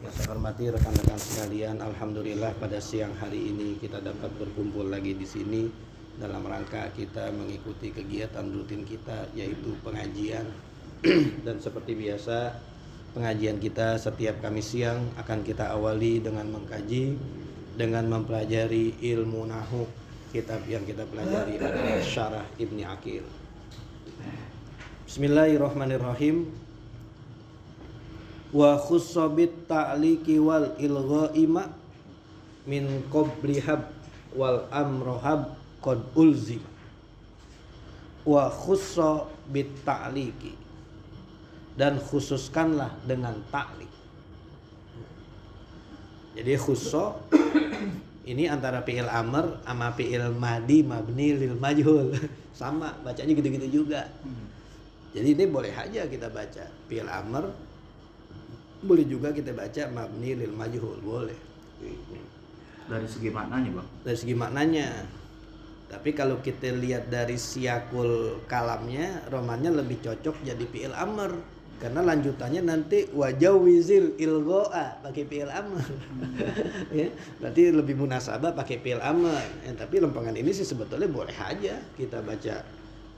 Yang saya hormati rekan-rekan sekalian, alhamdulillah pada siang hari ini kita dapat berkumpul lagi di sini dalam rangka kita mengikuti kegiatan rutin kita, yaitu pengajian. Dan seperti biasa, pengajian kita setiap Kamis siang akan kita awali dengan mengkaji, dengan mempelajari ilmu nahwu. Kitab yang kita pelajari adalah Syarah Ibni Aqil. Bismillahirrahmanirrahim. Wa khussa bit ta'liqi wal ilghaima min qablihab wal amrohab qad ulzim. Wa khussa bit ta'liqi, dan khususkanlah dengan ta'liq. Jadi khussa ini antara fi'il amr sama fi'il madi mabni lil majhul. Sama, bacanya gitu-gitu juga. Jadi ini boleh aja kita baca fi'il amr, boleh juga kita baca mabni lil majhul, boleh. Dari segi maknanya, Bang? Dari segi maknanya. Tapi kalau kita lihat dari siyakul kalamnya, romannya lebih cocok jadi fi'il amr. Karena lanjutannya nanti wajawizil ilgha'a pakai fi'il amr. Ya, berarti lebih munasabah pakai fi'il amr. Tapi lempangan ini sih sebetulnya boleh aja kita baca,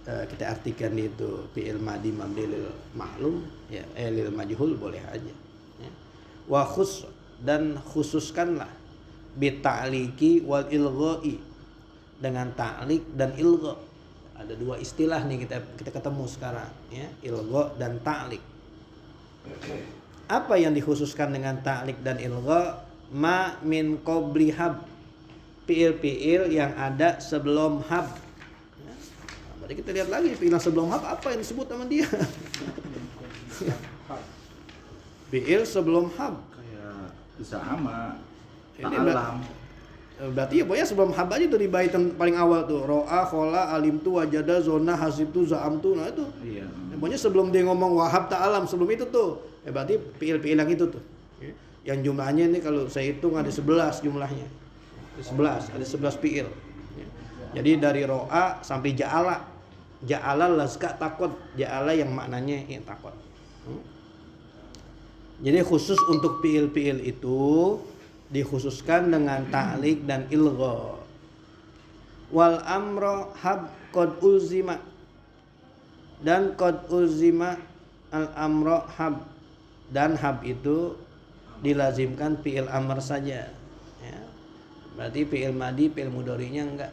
kita artikan itu fi'il madi mabni lil ma'lum, ya, lil majhul, boleh aja. Ya. Wa khus, dan khususkanlah bi ta'liqi wal ilgha'i, dengan ta'liq dan ilgha. Ada dua istilah nih kita ketemu sekarang, ya, ilgha dan ta'liq. Apa yang dikhususkan dengan ta'liq dan ilgha? Ma min qabli hab, fi'il-fi'il yang ada sebelum hab. Ya. Nah, berarti kita lihat lagi fi'il sebelum hab apa yang disebut sama dia. Fi'il sebelum hab Kayak isa'ama, ini ta'alam. berarti ya pokoknya sebelum hab aja tuh di bait paling awal tuh ro'a, khola, alimtu, wajada, zona, hasibtu, za'amtu. Nah itu. Iya. Pokoknya sebelum dia ngomong wahab ta'alam, sebelum itu tuh. Berarti fi'il-fi'il yang itu tuh. Yang jumlahnya ini kalau saya hitung ada 11 jumlahnya. Ada 11 fi'il. Jadi dari ro'a sampai ja'ala. Ja'ala lazka takot. Ja'ala yang maknanya yang takot. Jadi khusus untuk fi'il-fi'il itu dikhususkan dengan ta'liq dan ilgha. Wal amro hab qad uzima, dan qad uzima al amro hab, dan hab itu dilazimkan fi'il amr saja, ya. Berarti fi'il madi, fi'il mudhari'nya enggak,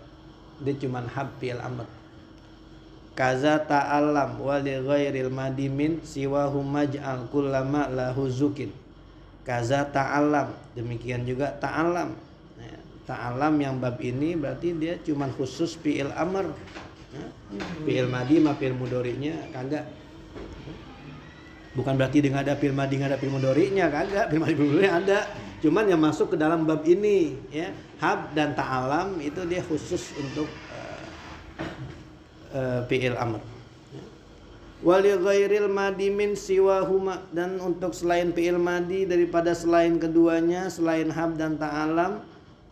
dia cuman hab fi'il amr. Kaza ta'allam wa li ghairil madi min siwahu maj'al kullama lahu zukin. Kaza ta'alam, demikian juga ta'alam. Ya, ta'alam yang bab ini berarti dia cuman khusus fi'il amr. Ya, fi'il madi sama fi'il mudhari'nya kagak. Bukan berarti dengan ada fi'il madi enggak ada fi'il mudhari'nya, kagak. Fi'il madi fi'il mudhari'nya ada. Cuman yang masuk ke dalam bab ini, ya, hab dan ta'alam itu dia khusus untuk fi'il amr. Wali ghairil madi min siwahuma, dan untuk selain fi'il madi daripada selain keduanya, selain hab dan ta'alam,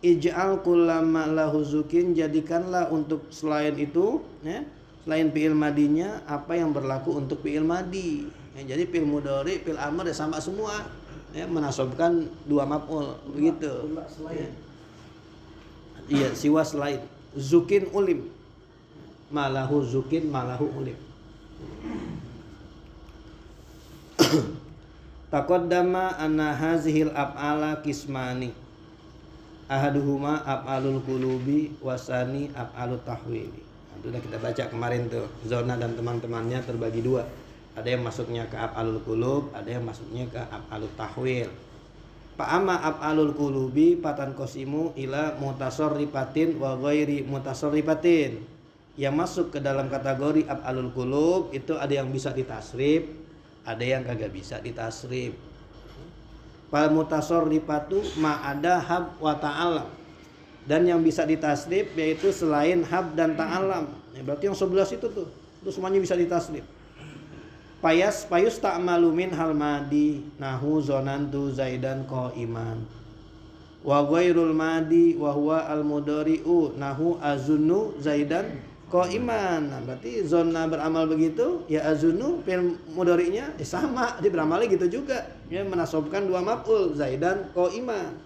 ij'al kullama lahu zukin, jadikanlah untuk selain itu, ya, selain fi'il madinya apa yang berlaku untuk fi'il madi. Ya, jadi fi'il mudhari, fi'il amr ya sama semua, ya, menasobkan dua maf'ul begitu. Ya. Iya, siwa selain. Zukin ulim. Malahu zukin, malahu ulim. Taqaddama anna hazihil af'ala kismani, ahaduhuma af'alul qulubi wasani af'alut tahwili. Nah, itu udah kita baca kemarin tuh. Zona dan teman-temannya terbagi dua. Ada yang masuknya ke af'alul qulub, ada yang masuknya ke af'alut tahwil. Fa'ama af'alul qulubi patan qasimu ila mutasarrifatin wa ghairi mutasarrifatin. Yang masuk ke dalam kategori af'alul qulub itu ada yang bisa ditasrif, ada yang kagak bisa ditasrif. Fal mutasarrifatu ma ada hab wa ta'alam, dan yang bisa ditasrif yaitu selain hab dan ta'alam. Ya, berarti yang 11 itu tuh, itu semuanya bisa ditasrif. Payus ta'malu min hal madi nahu zonantu zaidan qaiman. Wa ghairul madi wa huwa al mudhari'u nahu azunnu zaidan qaiman. Nah, berarti zonna beramal begitu, ya azunu fi'il mudhari'nya sama, dia beramalnya gitu juga. Ya menasobkan dua maf'ul, zaidan qaiman.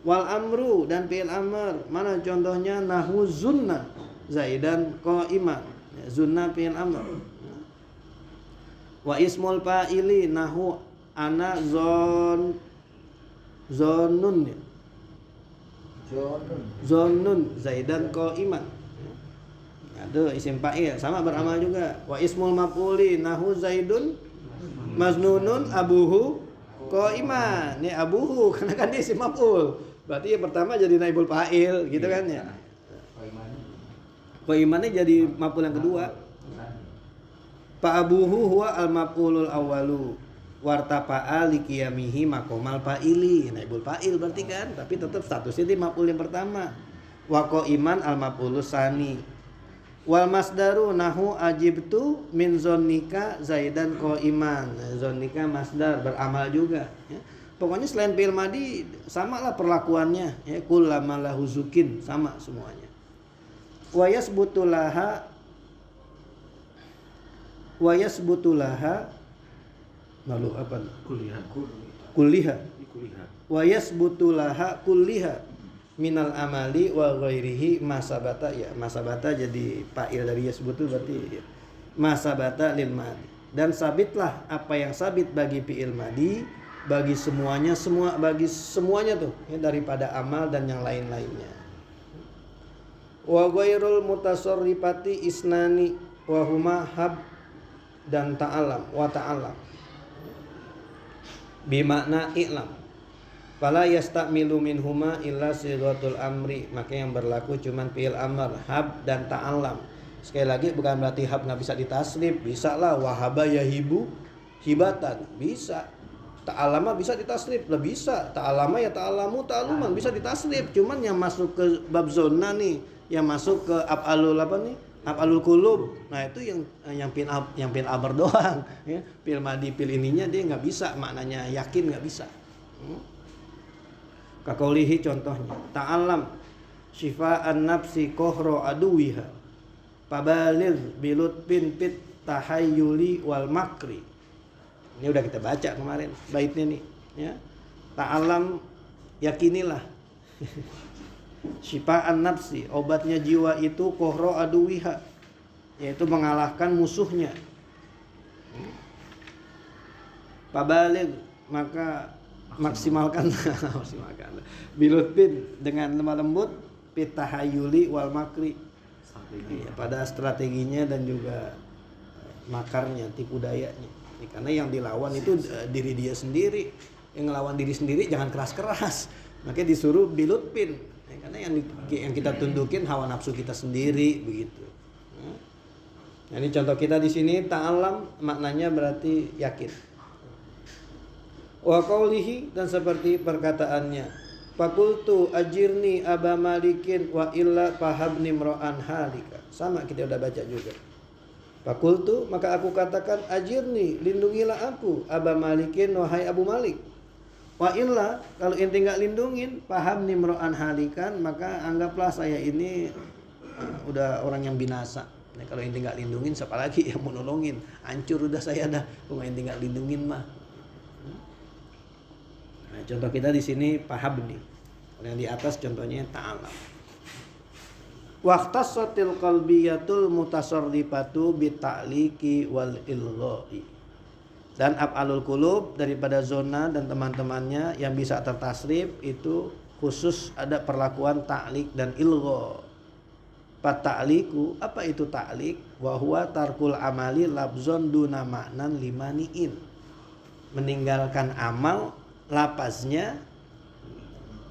Wal amru dan fi'il amr, mana contohnya? Nahu zunna zaidan qaiman. Ya, zunna fi'il amr. Wa ismul fa'ili nahu ana zonun ya. Zonun zaidan qaiman. Aduh, isim fa'il sama beramal juga. Wa ismul maf'uli nahu zaidun maznunun abuhu qaiman. Ini abuhu karena kan dia isim maf'ul. Berarti yang pertama jadi naibul fa'il gitu kan ya. Qaimannya jadi maf'ul yang kedua. Fa abuhu huwa al maf'ulul awwalu wartafa'a liqiyamihi maqamal fa'ili. Naibul fa'il berarti kan, tapi tetap statusnya di maf'ul yang pertama. Wa qaiman al maf'ulus tsani. Wal masdaru nahu ajibtu min zonnika zaidan qaiman. Zonnika masdar beramal juga ya. Pokoknya selain fi'il madi samalah perlakuannya ya, kullama lahu zukin sama semuanya. Wa yasbutulaha lalu apa? Kulliha. Wa yasbutulaha kulliha minal amali wa ghairihi masabata. Ya, masabata jadi fa'il dari yasbutu berarti ya. Masabata lil madi. Dan sabitlah apa yang sabit bagi fi'il madi bagi semuanya tuh ya, daripada amal dan yang lain-lainnya. Wa ghairul mutasarrifati isnani wa huma hab dan ta'alam wa ta'alam bimakna i'lam fala yastamilu minhuma illa sighatul amri. Maka yang berlaku cuman fi'il amr hab dan ta'alam. Sekali lagi bukan berarti hab nggak bisa ditasrif, bisa lah. Wahaba yahibu hibatan bisa, ta'alama bisa ditasrif lah, bisa ta'alama ya ta'alamu ta'aluman bisa ditasrif. Cuman yang masuk ke bab zona nih, yang masuk ke af'alul apa nih, af'alul qulub. Nah itu yang fi'il amr doang ya. Fi'il madi fi'il ininya dia nggak bisa, maknanya yakin nggak bisa. Kakaulihi contohnya, ta'alam syifa'an nafsi kohro aduwiha pabalil bilutbin pit tahayyuli wal makri. Ini udah kita baca kemarin baitnya nih ya. Ta'alam yakinilah syifa'an nafsi, obatnya jiwa itu kohro aduwiha, yaitu mengalahkan musuhnya. Pabalig, maka maksimalkan bilutbin dengan lemah lembut pitahayuli wal makri ya, pada strateginya dan juga makarnya, tipu dayanya ya, karena yang dilawan itu diri dia sendiri. Yang ngelawan diri sendiri jangan keras-keras, makanya disuruh bilutbin ya, karena yang kita tundukin hawa nafsu kita sendiri begitu. Nah, ini contoh kita di sini ta'alam maknanya berarti yakin. Wa qawlihi, dan seperti perkataannya, fakultu ajirni aba malikin wa illa fahabni mro'an halika. Sama kita udah baca juga. Fakultu, maka aku katakan, ajirni, lindungilah aku, aba malikin, wahai Abu Malik. Wa illa, kalau ente gak lindungin, fahabni mro'an halikan, maka anggaplah saya ini udah orang yang binasa. Nah, kalau ente gak lindungin, siapa lagi yang mau nolongin? Hancur udah saya dah, kalau ente gak lindungin mah. Nah, contoh kita di sini pahabni. Yang di atas contohnya ta'alam. Waqtasatil qalbiyatul mutasarrifatu bita'liqi wal ilgha'i. Dan af'alul qulub daripada zona dan teman-temannya yang bisa tertasrif itu khusus ada perlakuan ta'liq dan ilgha. Ta'liqu, apa itu ta'liq? Wa huwa tarkul amali labzon duna ma'nan limani'in. Meninggalkan amal lapaznya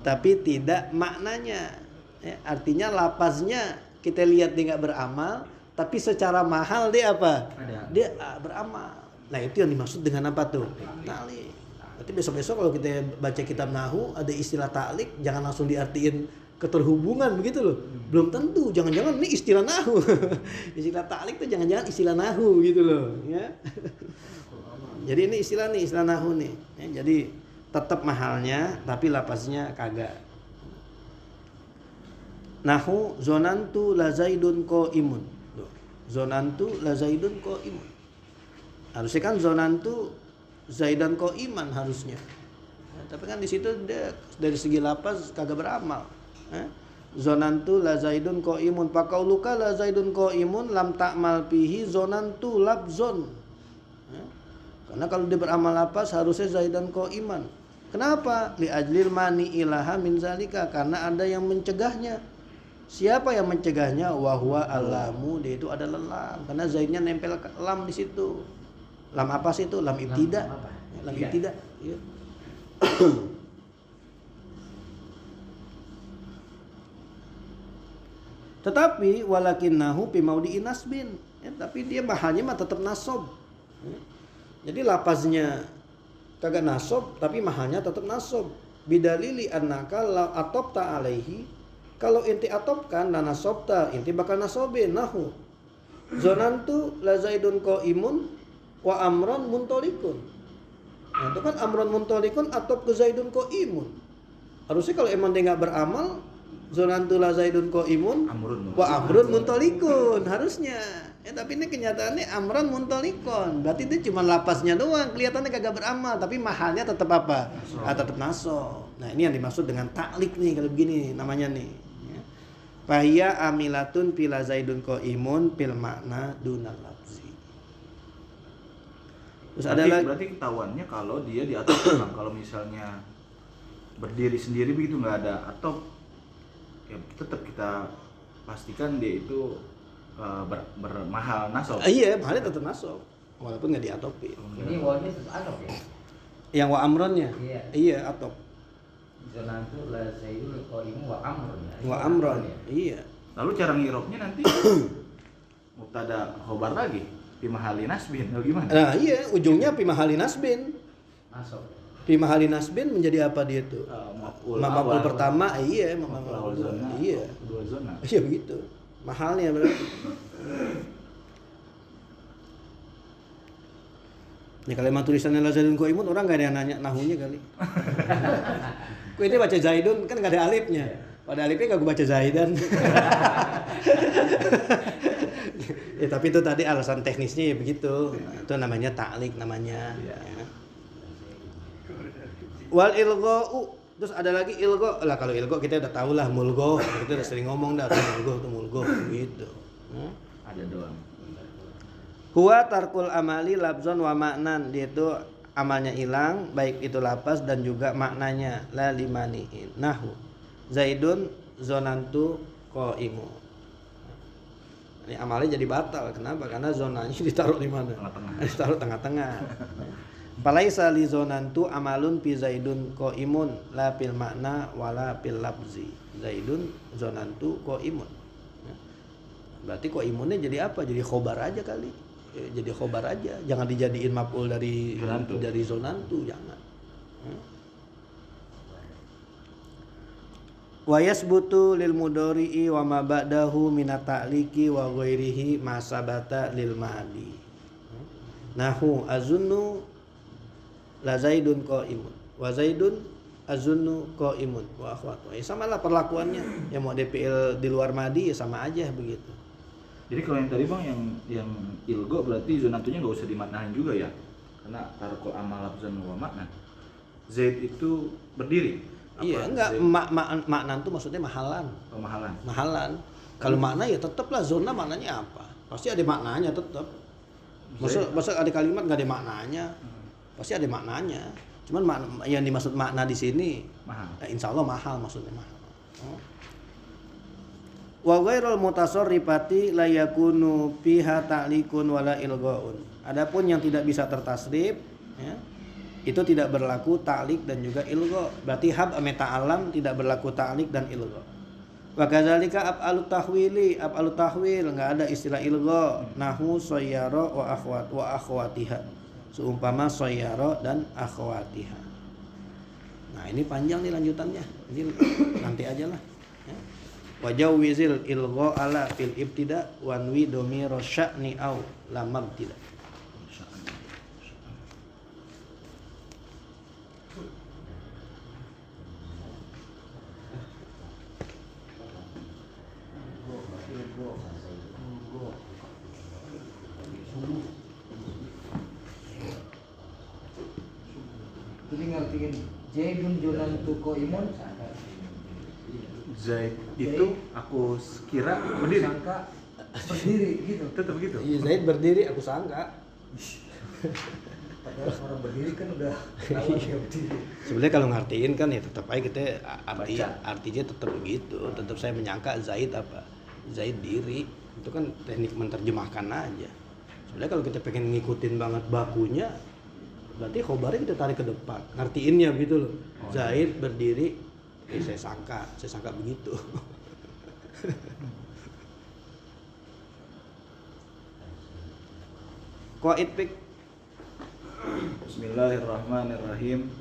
tapi tidak maknanya ya, artinya lapaznya kita lihat dia nggak beramal, tapi secara mahal dia apa? Dia beramal. Nah itu yang dimaksud dengan apa tuh? Ta'liq. Berarti besok-besok kalau kita baca kitab Nahu ada istilah ta'liq, jangan langsung diartiin keterhubungan begitu loh. Belum tentu, jangan-jangan ini istilah Nahu. Istilah ta'liq tuh jangan-jangan istilah Nahu gitu loh ya. Jadi ini istilah Nahu nih ya, jadi tetap mahalnya tapi lapasnya kagak. Nahu zonantu la zaidun qaimun. Zonantu la zaidun qaimun. Harusnya kan zonantu zaidan qaiman harusnya. Tapi kan di situ dia dari segi lafaz kagak beramal. Zonantu la zaidun qaimun, faqauluka la zaidun qaimun lam ta'mal fihi zonantu labzon. Karena kalau dia beramal lafaz harusnya zaidan qaiman. Kenapa? Li ajlil mani ilaha min zalika, karena ada yang mencegahnya. Siapa yang mencegahnya? Wa huwa alamu, dia itu adalah lam. Karena zaidnya nempel lam di situ. Lam apa sih itu? Lam ibtida. Lam ibtida. Iya. Tetapi walakinnahu fi maudi'in nasbin, tapi dia mahalnya mah tetap nasab. Jadi lafaznya kagak nasab tapi mahalnya tetap nasab. Bidalili annaka la atobta alaihi, kalau inti atobkan dan nasabta inti bakal nasobin. Nahu zonantu la zaidun qaimun wa amron muntolikun. Nah, itu kan amron muntolikun atau ke zaidun qaimun. Harusnya kalau emang dia nggak beramal, zonantu la zaidun qaimun wa amrun muntolikun harusnya. Tapi ini kenyataannya amron muntolikun. Berarti dia cuma lapasnya doang, kelihatannya kagak beramal, tapi mahalnya tetap apa? Tetap naso. Nah, ini yang dimaksud dengan taklik nih kalau begini namanya nih. Fahiya amilatun pila zaidun qaimun pil makna dunal lafzi. Terus berarti ketahuannya kalau dia di atas kalau misalnya berdiri sendiri begitu nggak ada atop, ya tetap kita pastikan dia itu bermahal nasab. Iya, mahalnya tetap nasab walaupun nggak diatopin. Ini wawnya tetap atop ya? Yang wa amronnya? Iya, atop. Zonantu la zaidun qaimun wa amron ya. Wa amron. Iya. Lalu cara ngirobnya nanti mubtada khobar lagi fi mahali nasbin atau gimana? Nah, iya, ujungnya fi mahali nasbin. Nasab. Fi mahali nasbin menjadi apa dia tuh? Maf'ul pertama, iya, maf'ul zona. Iya. Dua zona. Iya begitu. Mahalnya berarti. Ya kalau emang tulisannya la zaidun qaimun orang enggak ada yang nanya nahunya kali. Kue itu baca zaidun kan enggak ada alifnya. Pada alifnya enggak gue baca zaidan. Ya tapi itu tadi alasan teknisnya ya begitu. Itu namanya ta'lik namanya. Ya. Wal ilgha'u, terus ada lagi ilgho. Lah kalau ilgho kita udah tahu lah mulgho. Kita udah sering ngomong dah mulgho gitu. Ada doang. Huwa tarkul amali labzon wa maknan, dia itu amalnya hilang baik itu lapas dan juga maknanya. La limaniin nahu zaidun zonantu qaimu. Ini amalnya jadi batal. Kenapa? Karena zonanya ditaruh di mana? Tengah-tengah. Ditaruh tengah-tengah. Falaisa li zonantu amalun fi zaidun qaimun la fil makna wala fil labzi. Zaidun zonantu qaimun. Berarti qaimunnya jadi apa? Jadi khobar aja kali. Jadi khobar aja, jangan dijadiin maf'ul dari zonantu, jangan. Wa yasbutu lil mudhari'i wa ma ba'dahu min at-ta'liqi wa ghairihi ma sabata lil madi. Nahu azunnu la zaidun qaimun wa zaidun azunnu qaimun wa akhwatu. Sama lah perlakuannya. Yang mau DPL di luar madi ya sama aja begitu. Jadi kalau yang tadi bang yang ilgo berarti zonantunya nggak usah dimaknain juga ya, karena tarkul amal lafzan wa makna. Zaid itu berdiri. Iya enggak, makna itu maksudnya mahalan. Oh, mahalan. Mahalan. Kalau makna ya tetaplah zona maknanya apa? Pasti ada maknanya tetap. Masa ada kalimat nggak ada maknanya? Pasti ada maknanya. Cuman yang dimaksud makna di sini mahal. Insya Allah mahal, maksudnya mahal. Wa ghairul mutasarrifati la yakunu fiha ta'likun wala ilghaun. Adapun yang tidak bisa tertasrif ya, itu tidak berlaku ta'lik dan juga ilgha. Berarti hab meta alam tidak berlaku ta'lik dan ilgha. Wa kadzalika af'alut tahwil enggak ada istilah ilgha. Nahu sayyara wa akhwatiha. Seumpama sayyara dan akhwatiha. Nah, ini panjang nih lanjutannya. Jadi nanti aja lah. Wajawizil ilgha ala fil ibtida wanwi domiro sya'ni au lam mabtida. Ini ngertiin Zaidun junantu qaimun. Zaid itu aku kira berdiri. Sangka berdiri gitu. Tetap gitu. Iya, Zaid berdiri aku sangka. Padahal orang berdiri kan udah tahu dia berdiri. Sebenarnya kalau ngartiin kan ya tetap aja kita Baca. artinya tetap begitu. Tetap saya menyangka Zaid apa? Zaid diri. Itu kan teknik menerjemahkan aja. Sebenarnya kalau kita pengen ngikutin banget bakunya, berarti khobarnya kita tarik ke depan. Ngertiinnya gitu loh. Oh, Zaid berdiri, saya sangka begitu. Qaid pik. Bismillahirrahmanirrahim.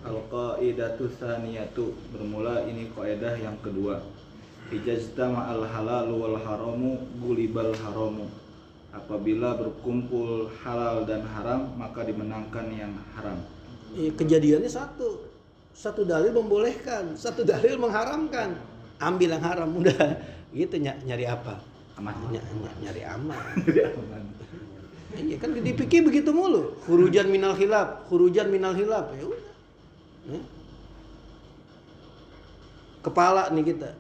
Al-qaidatu tsaniyatu. Bermula ini kaidah yang kedua. Ijaztama al-halalu wal haramu gulibal haramu. Apabila berkumpul halal dan haram, maka dimenangkan yang haram. Kejadiannya satu dalil membolehkan, satu dalil mengharamkan. Ambil yang haram udah. Gitu nyari apa? Aman. Nyari aman. Iya kan dipikir begitu mulu. Khurujan minal khilaf. Ya udah. Ya. Kepala nih kita.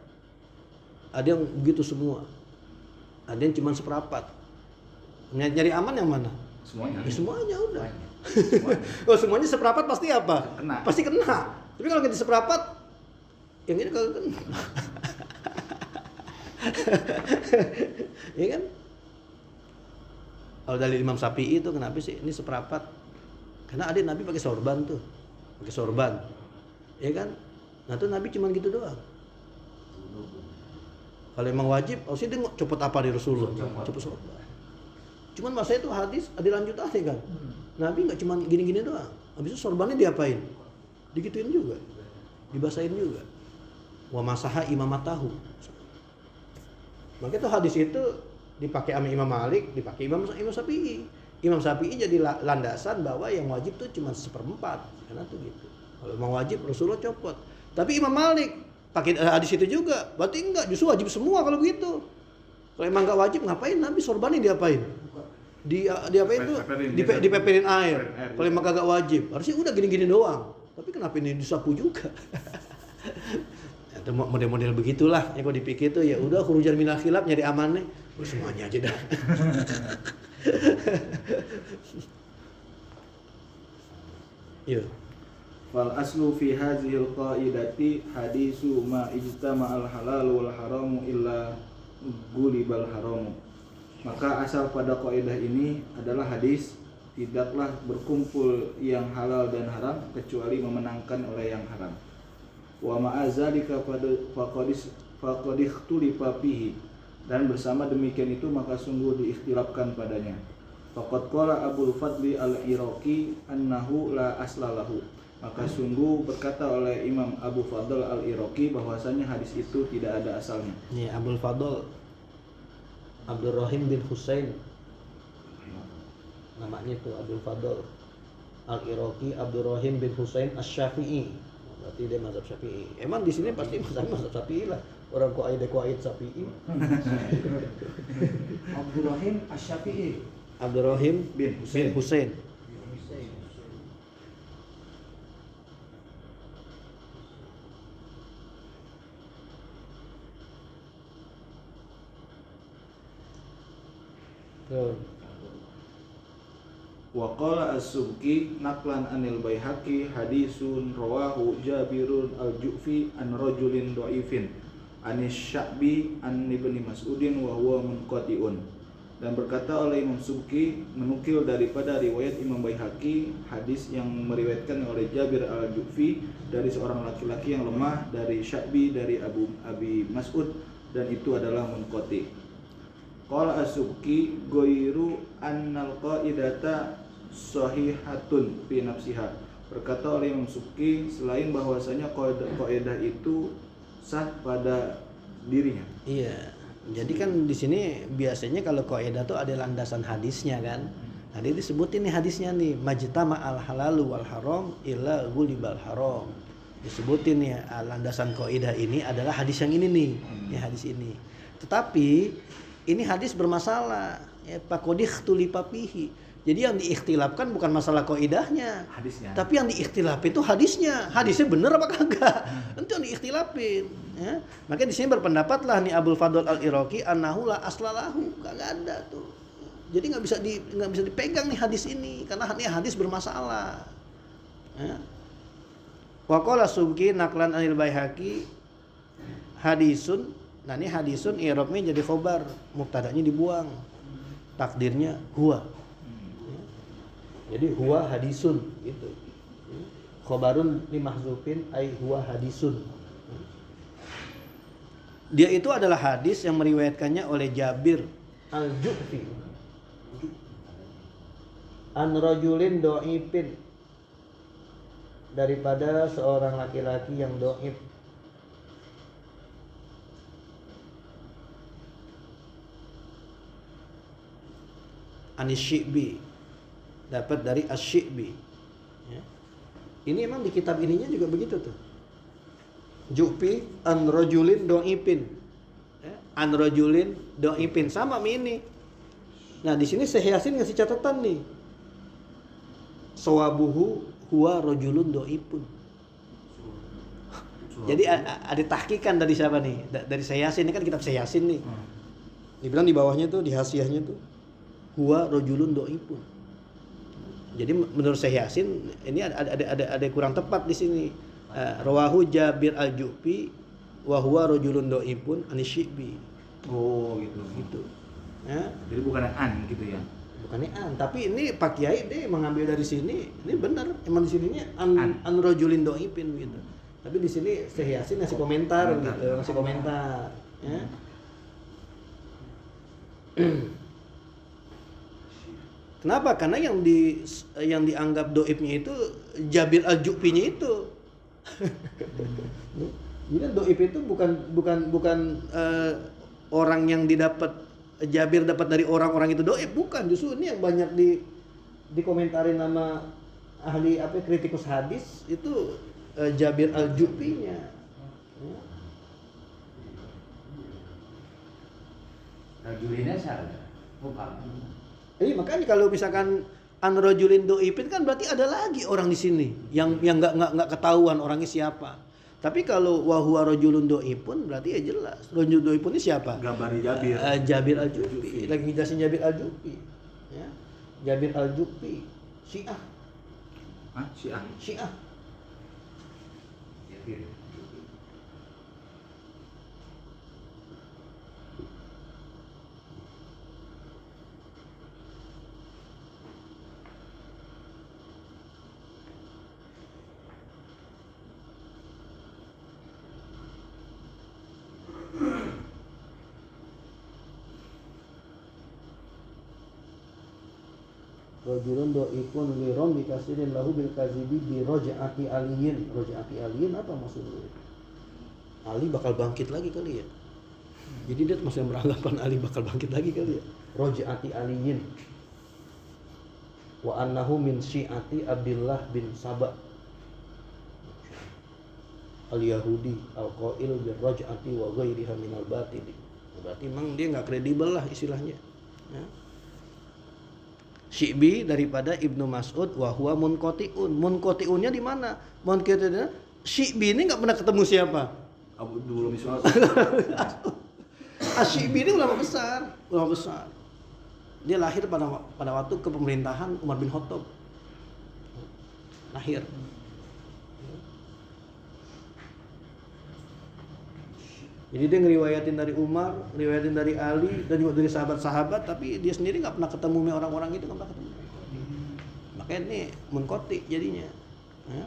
Ada yang begitu semua. Ada yang cuma seperempat. Nyari aman yang mana? Semuanya. Ya, semuanya udah. Semuanya. Oh, semuanya seperempat pasti apa? Kena. Pasti kena. Tapi kalau kita seperempat, yang ini kalau kena. Iya kan? Kalau dari Imam Syafi'i itu kenapa sih ini seperempat? Karena ada Nabi pakai sorban tuh, pakai sorban, ya kan? Nah tuh Nabi cuma gitu doang. Kalau emang wajib, harusnya dia copot apa di Rasulullah? Copot sorban. Cuman masa itu hadis ada lanjutannya kan? Nabi nggak cuma gini-gini doang. Habis itu sorbannya diapain? Digituin juga, dibasahin juga. Wa masaha imamatahu. Makanya tuh hadis itu dipakai sama Imam Malik, dipakai Imam Syafi'i. Imam Syafi'i jadi landasan bahwa yang wajib tuh cuma seperempat, karena tuh gitu. Kalau emang wajib Rasulullah copot. Tapi Imam Malik pakai hadis itu juga, berarti enggak, justru wajib semua kalau begitu. Kalau emang enggak wajib ngapain Nabi sorbannya diapain? Diapain tuh? Dipeperin air. Kalau emang kagak wajib, harusnya udah gini-gini doang. Tapi kenapa ini disapu juga? Itu model-model begitulah. Ya kalau dipikir tuh ya udah khurujan minal khilaf nyari amannya. Semuanya aja dah. Iya. Fal aslu fi hadhil qaidati hadisu ma ijtama al halal wal haramu illa gulibal haramu. Maka asal pada kaidah ini adalah hadis tidaklah berkumpul yang halal dan haram kecuali memenangkan oleh yang haram. Wa ma'azalika faqad ikhtulifa fihi, dan bersama demikian itu maka sungguh diikhtilafkan padanya. Faqad qala Abul Fadli al-Iraqi annahu la aslalahu. Maka sungguh berkata oleh Imam Abu Fadl al-Iraqi bahwasanya hadis itu tidak ada asalnya. Ini Abdul Fadl Abdurrahim bin Husain. Namanya itu Abdul Fadl al-Iraqi Abdurrahim bin Husain Asy-Syafi'i. Berarti dia mazhab Syafi'i. Emang di sini pasti mazhab Syafi'i lah. Orang qaid Syafi'i. Abdurrahim Asy-Syafi'i. Abdurrahim bin Husain. Wa qala as-Subki naqlan anil Baihaqi hadisun rawahu Jabirun al-Ju'fi an rajulin dhaifin anis Sya'bi an Ibnu Mas'udin wa huwa munqati'un. Dan berkata oleh Imam Subki menukil daripada riwayat Imam Baihaqi hadis yang meriwayatkan oleh Jabir al-Ju'fi dari seorang laki-laki yang lemah dari Sya'bi dari Abi Mas'ud, dan itu adalah munqati'. Qala as-Subki ghairu annal qaidata sahihatun fi nafsiha. Berkata oleh Imam Subki selain bahwasanya kaidah itu sah pada dirinya. Iya. Jadi kan di sini biasanya kalau kaidah tuh ada landasan hadisnya kan. Tadi disebutin nih hadisnya nih, majtama al halalu wal haram illa ghulibal haram. Disebutin nih landasan kaidah ini adalah hadis yang ini nih, ya hadis ini. Tetapi ini hadis bermasalah, ya faqad ikhtulifa fihi. Jadi yang diikhtilafkan bukan masalah qaidahnya, Hadisnya. tapi yang diikhtilafin itu hadisnya. Hadisnya bener apa kagak? Itu yang diikhtilafin. Ya. Makanya di sini berpendapatlah nih Abdul Fadl Al-Iraqi annahu la aslalahu, kagak ada tuh. Jadi nggak bisa dipegang nih hadis ini karena ini hadis bermasalah. Ya. Wa qala Subki naqlan anil Baihaqi hadisun. Nah ini hadisun i'rabnya jadi khobar, mubtada'nya dibuang. Takdirnya huwa. Jadi huwa hadisun gitu. Khobarun li mahzufin ai huwa hadisun. Dia itu adalah hadis yang meriwayatkannya oleh Jabir Al-Ju'fi an rajulin dhaifin, daripada seorang laki-laki yang dhaif. Anisyibi, dapat dari Asy-Syi'bi. Ya. Ini emang di kitab ininya juga begitu tuh. Ju'fi an rajulin dhaifin. Ya. An rajulin dhaifin sama ini. Nah, di sini Syekh Yasin ngasih catatan nih. Sawabuhu huwa rajulun dhaifun. Jadi ada tahqiqan dari siapa nih? Dari Syekh Yasin, ini kan kitab Syekh Yasin nih. Dibilang di bawahnya tuh, di hasiahnya tuh huwa rajulun dhaifun. Jadi menurut Syekh Yasin ini ada kurang tepat di sini. Rawahu Jabir Al-Ju'fi wa huwa rajulun dhaifun anisyibi. Oh gitu. Gitu. Ya. Jadi bukan yang an gitu ya. Bukannya an, tapi ini Pak Kiai dia mengambil dari sini. Ini benar, emang di sininya an rajulin dhaifin gitu. Tapi di sini Syekh Yasin ngasih komentar gitu, ngasih komentar, ya. Kenapa? Karena yang dianggap doibnya itu Jabir Al-Ju'finya itu. Jadi doib itu bukan orang yang didapat Jabir dapat dari orang-orang itu doib, bukan. Justru ini yang banyak dikomentarin nama ahli kritikus hadis itu Jabir Al-Ju'finya. Rajulinnya salah. Bukan. Makanya kalau misalkan an-rajulin dhaifin kan berarti ada lagi orang di sini yang enggak ketahuan orangnya siapa. Tapi kalau wa huwa rajulun dhaifun berarti ya jelas. Rajul dhaifun ini siapa? Gambari Jabir. Jabir Al-Ju'fi. Lagi ngejelasin Jabir Al-Ju'fi. Ya. Jabir Al-Ju'fi Syiah. Hah? Syiah. Rajulun dhaifun li rambi kasirin lahu bil kazibi bi raj'ati aliyin. Raj'ati aliyin apa maksudnya? Ali bakal bangkit lagi kali ya. Jadi dia masih beranggapan Ali bakal bangkit lagi kali ya. Raj'ati aliyin. Wa annahu min syi'ati Abdullah bin Saba al-Yahudi al-qail bil raj'ati wa ghairiha minal batil. Berarti memang dia enggak kredibel lah istilahnya. Ya. Syi'bi daripada Ibnu Mas'ud wa huwa munqati'un. Munqati'unnya di mana? Munqati'unnya Syi'bi ini enggak pernah ketemu siapa? Abu Dulu Miswal. Syi'bi ini ulama besar. Dia lahir pada waktu kepemerintahan Umar bin Khattab. Lahir. Jadi dia ngeriwayatin dari Umar, ngeriwayatin dari Ali, dan juga dari sahabat-sahabat, tapi dia sendiri nggak pernah ketemu sama orang-orang itu, nggak pernah ketemu. Makanya ini munqati jadinya. Ya.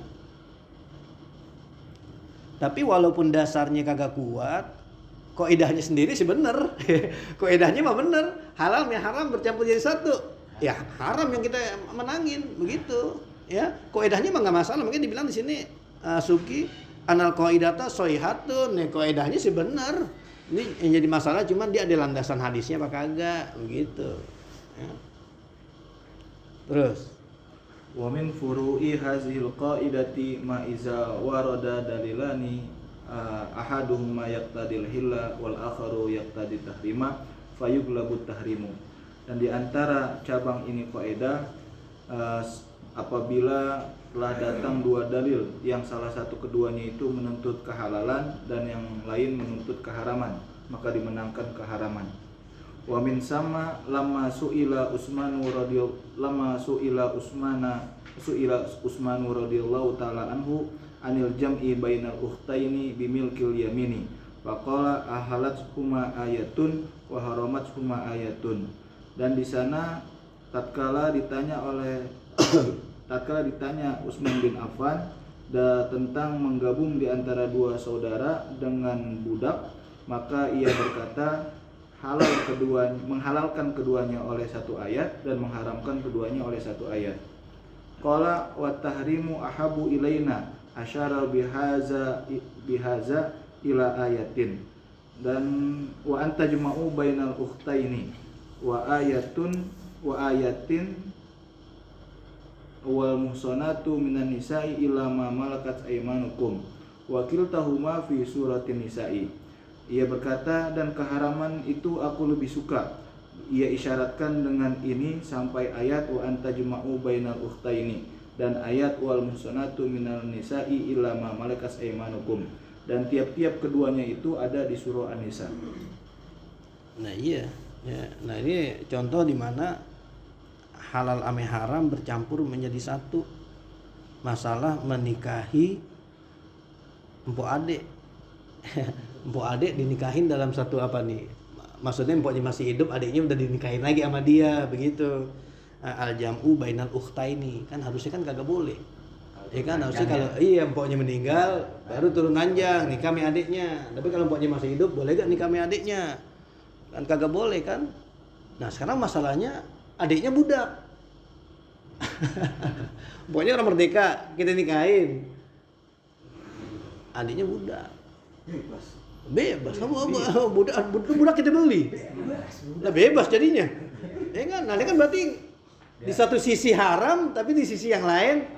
Tapi walaupun dasarnya kagak kuat, kaidahnya sendiri sih bener. Kaidahnya mah bener, halal ya haram bercampur jadi satu. Ya haram yang kita menangin, begitu. Ya, kaidahnya mah nggak masalah. Mungkin dibilang di sini Subki anal qaidata shaihatun, nih qaidahnya sih benar. Ini yang jadi masalah cuman dia ada landasan hadisnya apa kagak, begitu. Ya. Terus Wa min furu'i hazil qaidati ma iza warada dalilani ahaduhuma yaqtadil hilla wal akharu yaqtadi tahrima fayuglabu tahrimu Dan di antara cabang ini kaidah, apabila telah datang dua dalil yang salah satu keduanya itu menuntut kehalalan dan yang lain menuntut keharaman, maka dimenangkan keharaman. Wa min sama lamma suila Utsmanu radhiyallahu taala anhu anil jam'i bainal ukhtaini bimilkil yamini faqala ahalat huma ayatun wa haramat huma ayatun. Dan di sana tatkala ditanya Utsman bin Affan tentang menggabung di antara dua saudara dengan budak, maka ia berkata menghalalkan keduanya oleh satu ayat dan mengharamkan keduanya oleh satu ayat. Qala wa tahrimu ahabu ilaina asyara bihaza ila ayatin. Dan wa antajma'u bainal ukhtaini wa ayatin wal muhsanatu minan nisa'i illa ma malakat aymanukum wa kiltahuma fi suratin nisa'i. Ia berkata, dan keharaman itu aku lebih suka. Ia isyaratkan dengan ini sampai ayat wa antajma'u bainal ukhtaini dan ayat wal muhsanatu minal nisa'i illa ma malakat aymanukum, dan tiap-tiap keduanya itu ada di surah An-Nisa. Nah iya ya. Nah ini contoh di mana halal ame haram bercampur menjadi satu. Masalah menikahi empok adik. Empok adik dinikahin dalam satu apa nih? Maksudnya empoknya masih hidup, adiknya udah dinikahin lagi sama dia, begitu. Al jam'u bainal ukhtaini, kan harusnya kan kagak boleh. Ya kan harusnya kalau empoknya meninggal baru turun ranjang nikah sama adiknya. Tapi kalau empoknya masih hidup boleh gak nikah sama adiknya? Kan kagak boleh kan? Nah, sekarang masalahnya adiknya budak. Empoknya orang merdeka, kita nikahin. Adiknya budak. Bebas, budak kita beli. Nah, bebas jadinya. Ya kan, nah ini kan berarti di satu sisi haram, tapi di sisi yang lain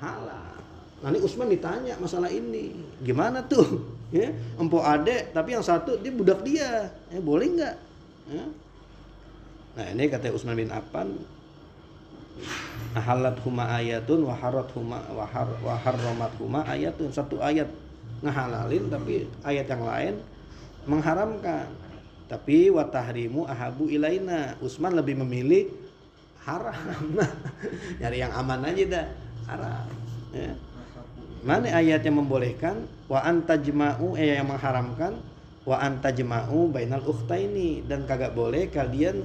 halal. Nanti Utsman ditanya masalah ini, gimana tuh? Ya, empok adek, tapi yang satu dia budak dia, boleh nggak? Ya. Nah ini kata Utsman bin Affan, ahalat huma ayatun wa harramat huma ayatun. Satu ayat ngehalalin, tapi ayat yang lain mengharamkan. Tapi wa tahrimu ahabu ilaina, Utsman lebih memilih haram. Nyari yang aman aja dah, haram. Ya. Mana ayat yang membolehkan? Wa antajma'u, yang mengharamkan wa antajma'u bainal ukhtaini, dan kagak boleh kalian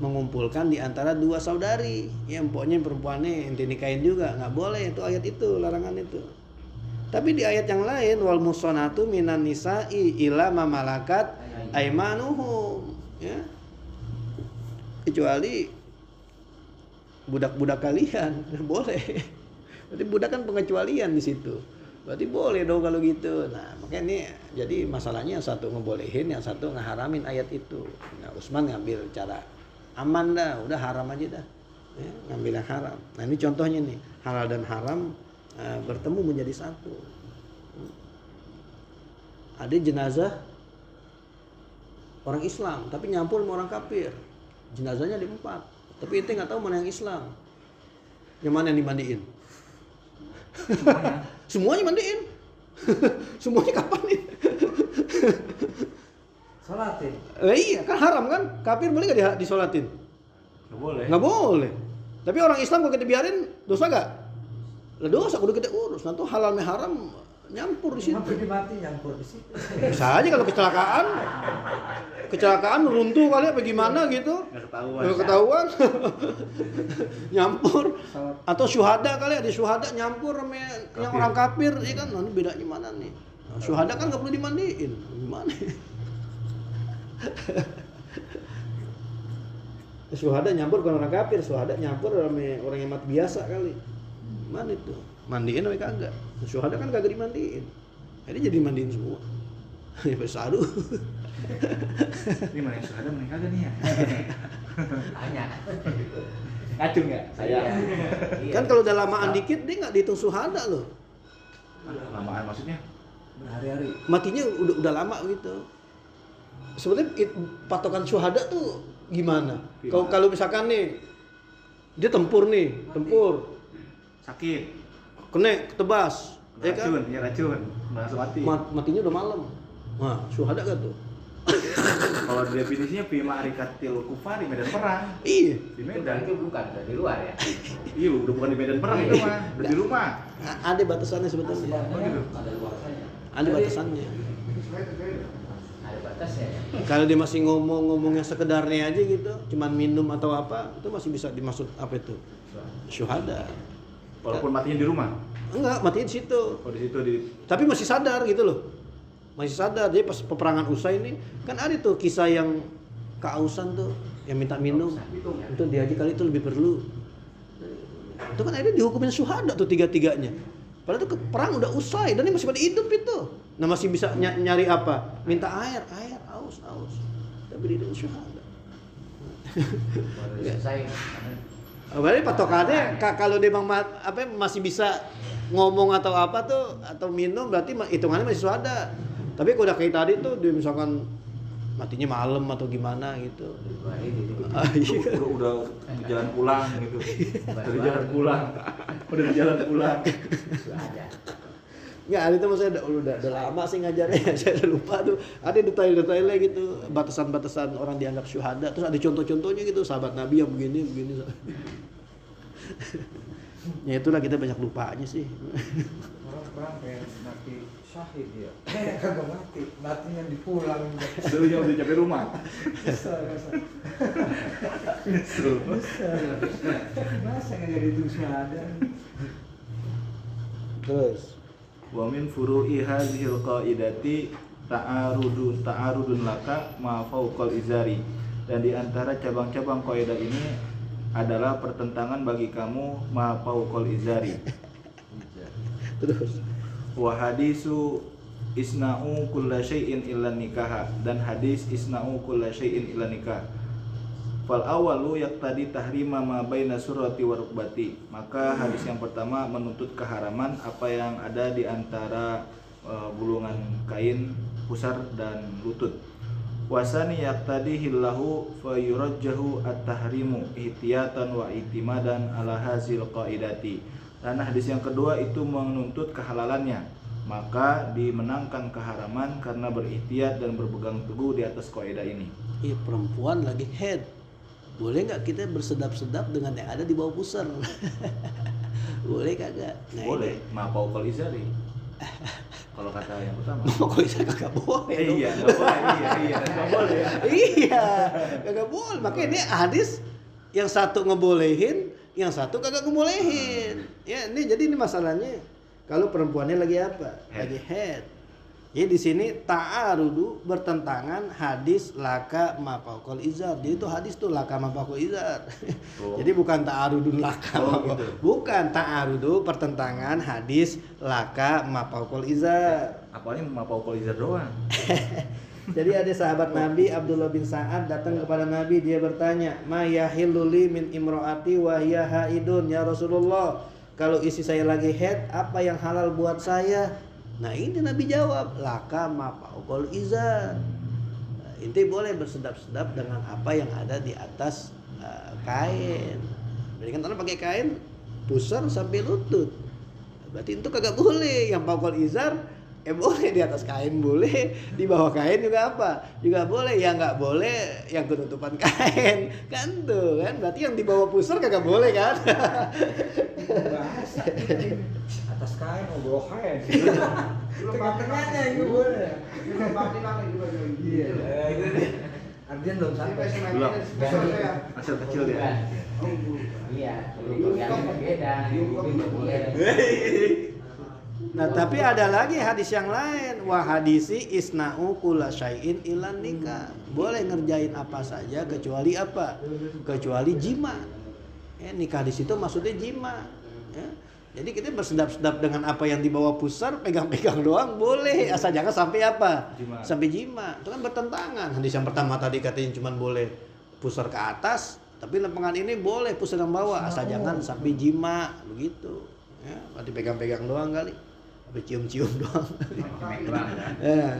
mengumpulkan di antara dua saudari. Ya empoknya perempuannya ente nikahin juga, enggak boleh itu ayat itu, larangan itu. Tapi di ayat yang lain wal muhsanatu minan nisa'i ila ma malakat aymanuhum, ya. Kecuali budak-budak kalian boleh. Berarti budak kan pengecualian di situ. Berarti boleh dong kalau gitu. Nah, makanya ini jadi masalahnya yang satu ngebolehin, yang satu ngeharamin ayat itu. Nah, Utsman ngambil cara aman dah, udah haram aja dah. Ya, ngambil yang haram. Nah, ini contohnya nih, halal dan haram bertemu menjadi satu. Ada jenazah orang Islam tapi nyampur sama orang kafir. Jenazahnya ada 4. Tapi ente nggak tahu mana yang Islam. Yang mana yang dimandiin? Semuanya mandiin. Semuanya kapan nih? Sholatin. Iya kan haram kan? Kafir boleh nggak disolatin? Nggak boleh. Nggak boleh. Tapi orang Islam kalau kita biarin dosa nggak? Lah dosa kudu kita urus. Nanti halal me haram nyampur di situ. Mati mati nyampur di situ. Bisa aja kalau kecelakaan runtuh kali apa gimana gitu. Nggak ketahuan. Nyampur. Atau syuhada kali, ada syuhada nyampur sama yang orang kafir, ya kan? Nanti bedanya mana nih? Nah, syuhada kan nggak perlu dimandiin. Gimana? Syuhada nyampur bukan orang kafir, syuhada nyampur sama orang yang mati biasa kali. Mana itu? Mandiin apa kagak? Syuhada kan kagak dimandiin. Jadi dimandiin semua. Ya besaru. Ini mana yang syuhada, mana yang kagak nih ya? Banyak. Ngacung nggak? Saya. Kan kalau udah lamaan dikit dia nggak dihitung syuhada loh. Lamaan maksudnya? Berhari-hari. Matinya udah lama gitu. Sebenarnya patokan syuhada tuh gimana? Gimana? Kalau misalkan nih dia tempur, Sakit, kena ketebas, ya kan? racun, langsung mati. Matinya udah malam. Nah, syuhada kan tuh? Kalau definisinya fi ma'rikatil kufari, medan perang. Iya. Di Medan Medan. itu bukan udah di luar ya. Iya, udah bukan di medan perang itu mah, udah di rumah. Ada batasannya sebetulnya. Ada luasannya. Ada batasannya. Ada batasnya ya. Kalau dia masih ngomong yang sekedarnya aja gitu, cuman minum atau apa, itu masih bisa dimaksud apa itu? Syuhada. Walaupun matinya di rumah. Enggak, matinya di situ. Oh, di situ di Tapi masih sadar gitu loh. Masih sadar. Jadi pas peperangan usai ini kan ada tuh kisah yang keausan tuh yang minta minum. Itu dia aja kali itu lebih perlu. Itu kan akhirnya dihukumin syuhada tuh tiga-tiganya. Padahal tuh perang udah usai dan ini masih pada hidup itu. Nah masih bisa nyari apa? Minta air, aus. Tapi dia syuhada. Baru selesai. Berarti patokannya kalau dia masih bisa ngomong atau apa tuh atau minum berarti hitungannya masih syuhada. Tapi kalau udah kayak tadi tuh dia misalkan matinya malam atau gimana gitu. udah di jalan pulang gitu. Dari jalan pulang. Udah di jalan pulang. Ada. Nggak, ada itu maksudnya udah lama sih ngajarnya. Saya udah lupa tuh. Ada detail-detailnya gitu, batasan-batasan orang dianggap syuhada. Terus ada contoh-contohnya gitu, sahabat Nabi yang begini. Ya itulah kita banyak lupanya sih. Orang pengen mati syahid ya. Kagak matinya dipulang. Dulu yang udah sampai rumah. Bisa. Masa nggak jadi itu syahada? Terus Wa min furu'i hadhil qaidati ta'arudun laka ma fawqal izari. Dan di antara cabang-cabang kaidah ini adalah pertentangan bagi kamu ma fawqal izari. terus Wa hadisu isna'u kulla syai'in illa nikaha, dan hadis isna'u kulla syai'in illa nikah. Fal awalu yaqtadi tahrima ma baina surrati wa rukbati. Maka hadis yang pertama menuntut keharaman apa yang ada di antara gulungan kain pusar dan lutut. Wasani yaqtadi hillahu fa yurajjahu at-tahrimu ihtiyatan wa itimadan ala hazil qaidati. Dan hadis yang kedua itu menuntut kehalalannya, maka dimenangkan keharaman karena berihtiyat dan berpegang teguh di atas kaidah ini. iya perempuan lagi head. Boleh nggak kita bersedap-sedap dengan yang ada di bawah pusar? Boleh kagak? Nah, Boleh, ma fawqal izari. Kalau kata yang pertama. Kalau bisa kagak boleh. dong. Iya, nggak boleh. Iya, nggak boleh ya. Iya, kagak boleh. Makanya ini hadis yang satu ngebolehin, yang satu kagak ngebolehin. Ya, jadi ini masalahnya kalau perempuannya lagi apa? Lagi head. Ya di sini ta'arudu bertentangan hadis laka mafaqul izar. Jadi itu hadis tuh laka mafaqul izar. Oh. Jadi bukan ta'arudun laka. Gitu. Bukan ta'arudu pertentangan hadis laka mafaqul izar. Apalagi ma fawqal izar doang. Jadi ada sahabat Nabi Abdullah bin Sa'ad datang kepada Nabi, dia bertanya, "Ma yahillu li min imraati wa hiya haidun ya Rasulullah?" Kalau istri saya lagi haid, apa yang halal buat saya? Nah, ini Nabi jawab, "Laka ma fawqal izar." Inti boleh bersedap-sedap dengan apa yang ada di atas kain. Jadi kan orang pakai kain pusar sampai lutut. Berarti itu kagak boleh. Yang fawqal izar boleh di atas kain boleh, di bawah kain juga apa? Juga boleh. Yang nggak boleh yang ketutupan kain. Kan tuh kan. Berarti yang di bawah pusar kagak boleh kan? Bahasa atas kain mau bawa kain. Tengah-tengahnya yang nggak boleh. Iya. Ardian belum sampai. Belum. Asal kecil dia. Iya, yang beda. Nah, tapi ada lagi hadis yang lain. Wa hadisi isna'u kulla syai'in ilan nikah. Boleh ngerjain apa saja kecuali apa? Kecuali jima. Nikah di situ maksudnya jima. Ya. Jadi kita bersedap-sedap dengan apa yang dibawa pusar, pegang-pegang doang boleh, asal jangan sampai apa? Jima. Sampai jima. Itu kan bertentangan. Hadis yang pertama tadi katanya cuma boleh pusar ke atas, tapi lempengan ini boleh pusar yang bawah, asal jangan sampai jima, begitu. Ya, berarti pegang-pegang doang kali. Sampai cium-cium doang. Ya.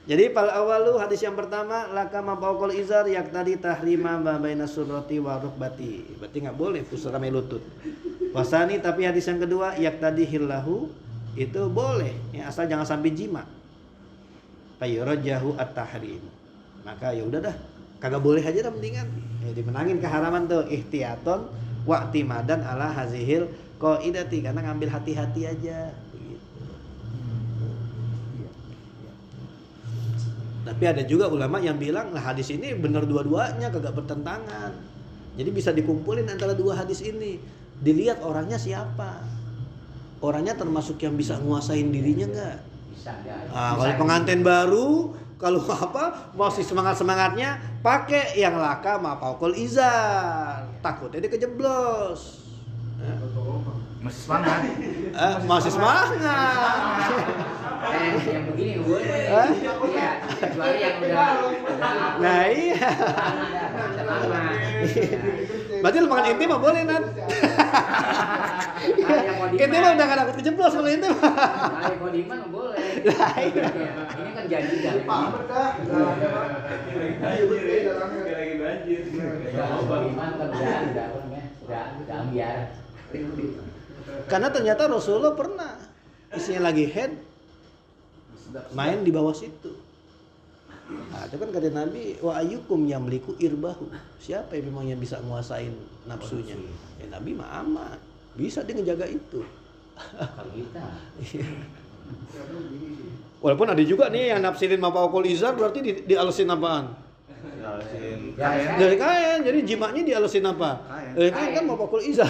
Jadi fal awalu hadis yang pertama laka ma fawqal izar yaqtadi tahrima ma baina surrati wa rukbati. Berarti enggak boleh pusara sampai lutut. Wasani tapi hadis yang kedua yaqtadi hillahu itu boleh ya asal jangan sampai jima. Fayurajjahu at-tahrim. Maka ya udah dah kagak boleh aja dah mendingan. Ya dimenangin keharaman tuh ihtiyaton wa i'timadan ala hazihil qaidati karena ngambil hati-hati aja. Tapi ada juga ulama yang bilang lah hadis ini benar dua-duanya kagak bertentangan. Jadi bisa dikumpulin antara dua hadis ini. Dilihat orangnya siapa. Orangnya termasuk yang bisa nguasain dirinya enggak? Bisa ya. Kalau pengantin baru, kalau apa masih semangat-semangatnya pakai yang laka ma fawqal izar. Takutnya dia kejeblos. Masih semangat. Masih semangat. Yang begini nggak boleh. Iya, kecuali yang udah. Nah iya. Semangat. Berarti lembaga intim mah boleh Nat. Intim mah udah gak takut kejeblos kalau intim. Kalau kodiman nggak boleh. Ini kan jadi kan. Lagi banjir. Kodiman kan udah ambiar. Karena ternyata Rasulullah pernah istrinya lagi head main di bawah situ. Nah, itu kan kata Nabi wa ayyukum yamliku irbahu. Siapa yang memang yang bisa nguasain nafsunya? Ya Nabi mah aman. Bisa dia ngejaga itu. Kalau kita. Walaupun ada juga nih yang nafsirin mafawqul izar berarti dialesin apaan? Dialesin Ya, kain. Dari kain. Jadi jimaknya dialesin apa? Kain. Dari kain kan mafawqul izar.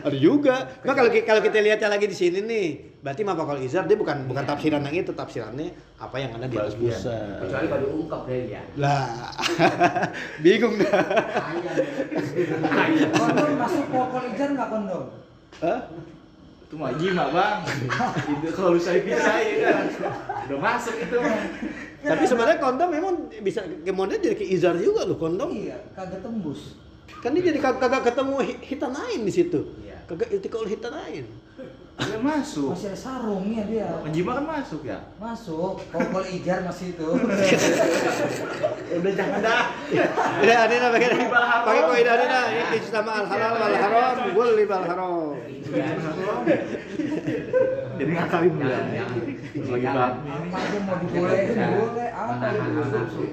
Ada juga. Nah, kalau kita lihatnya lagi di sini nih, berarti mafawqul izar dia bukan tafsiran yang itu, tafsirannya apa yang ada di atas Bagian. pusat. Kecuali baru ungkap deh ya. Lah. Bingung dah. Kondom masuk pokok ijar nggak kondom? Hah? Itu mah jima bang. Itu kalau saya pisah ya kan. Udah masuk itu mah. Tapi sebenarnya kondom memang bisa kemudian jadi ke izar juga loh kondom. Iya, kagak tembus. Kan dia jadi kagak ketemu hitanain di situ. Iya. Kagak iltiqaul hitanain. Dia masuk. Masih ada sarungnya dia. Jima kan masuk ya. Masuk, pokok ijar masih itu. Udah jangan dah. Ya, ini nah pakai kaidah ini nah ijtama al halal wal haram wal bal haram. Jadi ngakalin dulu. Jangan. Lagi bang. Apa aja mau dibolehin boleh, apa Menahan nafsu.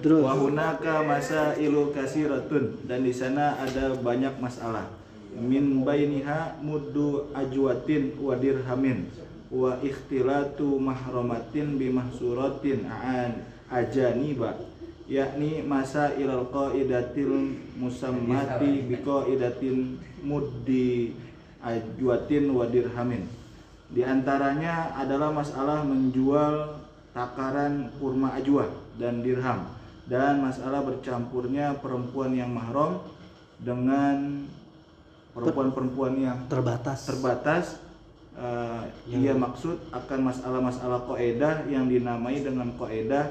Terus Wahunaka masa ilu kasiratun dan di sana ada banyak masalah. Min bainiha muddu ajwatin wa dirhamin wa ikhtilatu mahramatin bimahsuratin an ajaniba yakni masa ilal qaidatil musammati biqaidatin muddi ajwatin wa dirhamin. Di antaranya adalah masalah menjual takaran kurma ajwa dan dirham dan masalah bercampurnya perempuan yang mahram dengan perempuan-perempuan yang terbatas ia maksud akan masalah-masalah qaedah yang dinamai dengan qaedah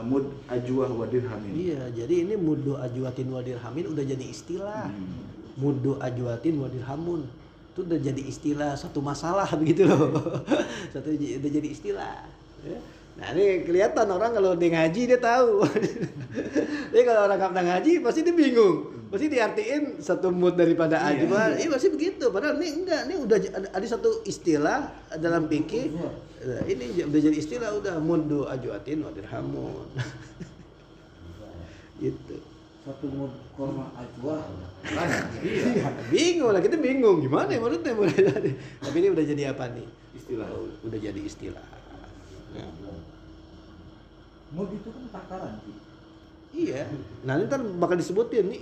mud ajwah wa dirhamin. iya, jadi ini muddu ajwatin wa dirhamin udah jadi istilah. Muddu ajwatin wa dirhamun. Itu udah jadi istilah satu masalah begitu loh. Udah jadi istilah. Ya. Nah ini kelihatan orang kalau dia ngaji dia tahu. Jadi kalau orang nggak pernah ngaji pasti dia bingung. Pasti diartiin satu mood daripada ajwa. Iya pasti begitu. Padahal ini enggak. Ini udah ada satu istilah dalam fikih. Ini udah jadi istilah udah muddu ajwatin wa dirhamun. Gitu. satu mud kurma ajwa. Iya. Bingung lah kita bingung gimana ya menurutnya boleh jadi. Tapi ini udah jadi apa nih? Istilah. Udah jadi istilah. Ya. Mud itu kan takaran sih. Iya. Nah ini ntar bakal disebutin nih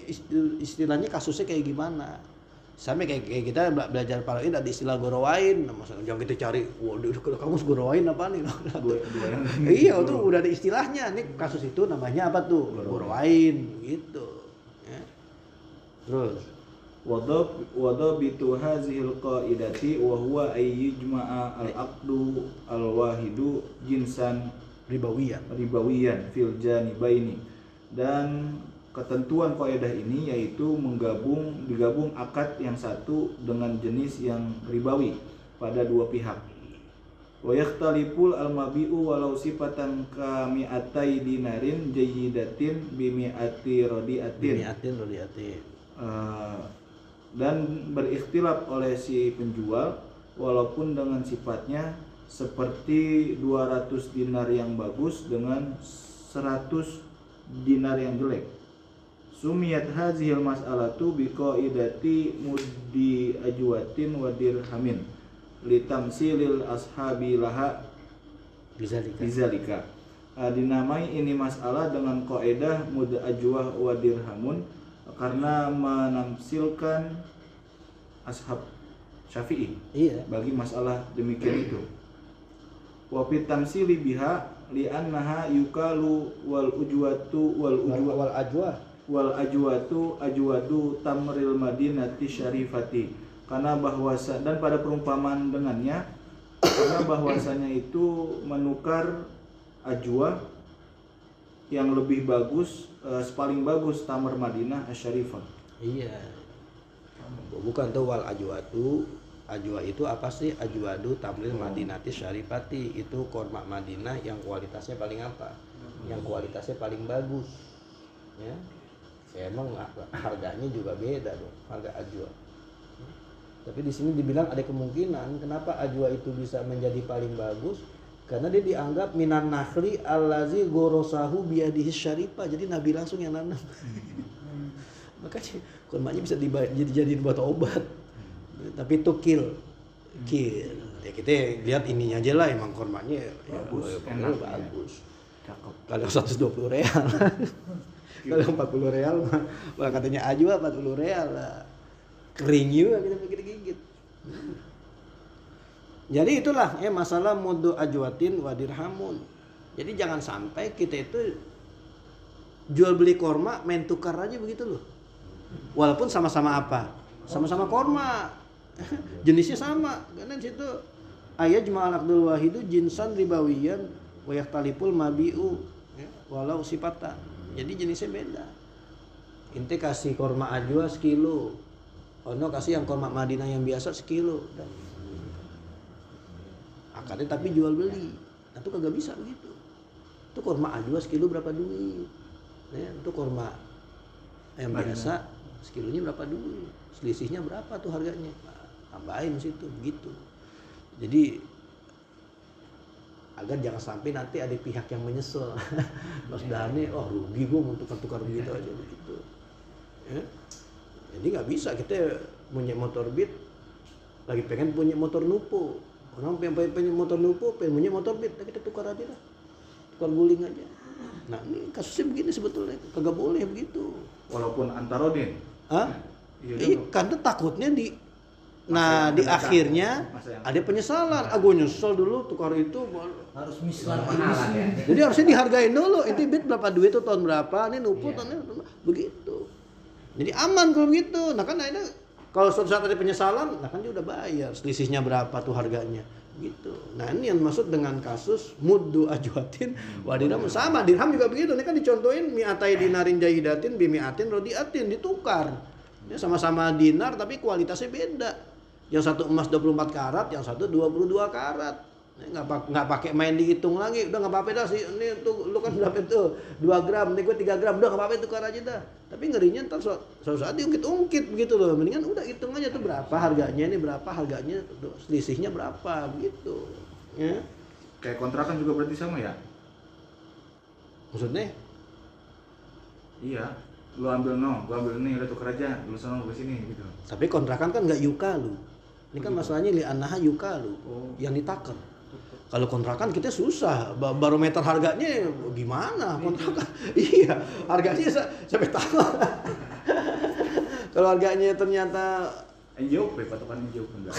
istilahnya kasusnya kayak gimana. Sama kayak kita belajar paraid ada istilah gorowain. Nah, maksudnya jangan kita cari, waduh kalau kamu gorowain apa nih? Iya itu udah ada istilahnya. Nih kasus itu namanya apa tuh? Gorowain gitu. Ya. Terus Wadabitu hazihil qaidati wa huwa ay yujma'a al-aqdu al-wahidu jinsan ribawiyan fil janibaini. Dan ketentuan kaidah ini yaitu digabung akad yang satu dengan jenis yang ribawi pada dua pihak. Wa yakhtaliful al-mabi'u walau sifatan kami'atai dinarin jayyidatin bimi'ati rodiatin. Bimi'atin rodiatin. Dan berikhtilaf oleh si penjual walaupun dengan sifatnya seperti 200 dinar yang bagus dengan 100 dinar yang jelek. Sumiyat hazihil mas'alatu biqaidati muddi ajwatin wa dirhamin litamsilil ashabi laha bizalika. Dinamai ini masalah dengan kaidah mud ajwah wa dirhamun karena menamsilkan ashab Syafi'i Iya. bagi masalah demikian itu. Wa fit tamsili biha li'annaha yukalu wal ujwatu Wal ajwa. wal ajwatu ajwadu tamril madinati syarifati, karena bahwasa dan pada perumpamaan dengannya karena bahwasanya itu menukar ajwa yang lebih bagus, paling bagus tamar Madinah asyarifah. Iya. Bukan tuh wal ajwatu. Ajwa itu apa sih? Ajwadu tamril madinati syarifati, itu korma Madinah yang kualitasnya paling apa? Yang kualitasnya paling bagus. Ya. Emang harganya juga beda dong, harga ajwa. Tapi di sini dibilang ada kemungkinan kenapa ajwa itu bisa menjadi paling bagus, karena dia dianggap minan nakhli allazi gorosahu biadihi syarifah. Jadi Nabi langsung yang nanam. Makanya kurmanya bisa dijadiin buat obat. Tapi itu kill. Ya kita lihat ininya aja lah, emang kurmanya Bagus, ya, enak, bagus. Cakep. Kalau 120 real. Kalau 40 real mah katanya ajwa 40 real lah. Kering juga kita pakai digigit. Jadi itulah masalah mudu ajwatin wa dirhamun. Jadi jangan sampai kita itu jual beli korma main tukar aja begitu loh. Walaupun sama-sama apa? Sama-sama korma. Jenisnya sama. Karena di situ ayat juma'al aqdul wahidu jinsan ribawiyan wa yakhtaliful mabi'u walau sifatan. Jadi jenisnya beda. Inti kasih korma ajwa sekilo. Ono kasih yang korma Madinah yang biasa sekilo. Akadnya tapi jual beli. Nah itu kagak bisa begitu. Itu korma ajwa sekilo berapa duit? Ya, itu korma yang biasa sekilonya berapa duit? Selisihnya berapa tuh harganya? Nah, tambahin situ begitu. Jadi agar jangan sampai nanti ada pihak yang menyesal. Mas Dani, oh rugi gue mau tukar-tukar begitu aja begitu. Ya? Jadi nggak bisa kita punya motor Beat, lagi pengen punya motor Nupo. Orang pengen motor Nupo, pengen punya motor Beat, nah kita tukar aja lah, tukar guling aja. Nah ini kasusnya begini sebetulnya, kagak boleh begitu. Walaupun antarodin. Hah? Iya, karena takutnya di akhirnya ada penyesalan. Gue nyesel dulu tukar itu. Harus mislan Mahalan ya. Jadi harusnya dihargain dulu. Itu Beat berapa duit tuh tahun berapa? Ini Nupo tahunnya begitu. Jadi aman kalau begitu. Nah kan ada kalau suatu saat ada penyesalan, nah kan dia udah bayar. Selisihnya berapa tuh harganya? Gitu. Nah ini yang maksud dengan kasus muddu ajwatin wa dirham, sama dirham juga begitu. Ini kan dicontohin mi'atai dinarin jahidatin bimi'atin rodiatin, ditukar. Ini sama-sama dinar tapi kualitasnya beda. Yang satu emas 24 karat, yang satu 22 karat. Ini nggak pakai main dihitung lagi. Udah nggak apa-apa dah sih. Ini tuh lu kan berapa itu? 2 gram, ini gue 3 gram. Udah nggak apa-apa tukar aja dah. Tapi ngerinya ntar suatu saat diungkit-ungkit begitu loh. Mendingan udah hitung aja tuh berapa harganya, ini berapa harganya, selisihnya berapa begitu. Ya. Kayak kontrakan juga berarti sama ya? Maksudnya? Iya. Lu ambil gua ambil ini, udah tukar aja. Lu sana ke sini gitu. Tapi kontrakan kan nggak yukalu. Ini kan masalahnya li'annaha yukalu, yang ditakar. Kalau kontrakan kita susah, barometer harganya gimana kontrakan? Iya, harganya sampai tahu. Kalau harganya ternyata NJOP, patokan NJOP enggak.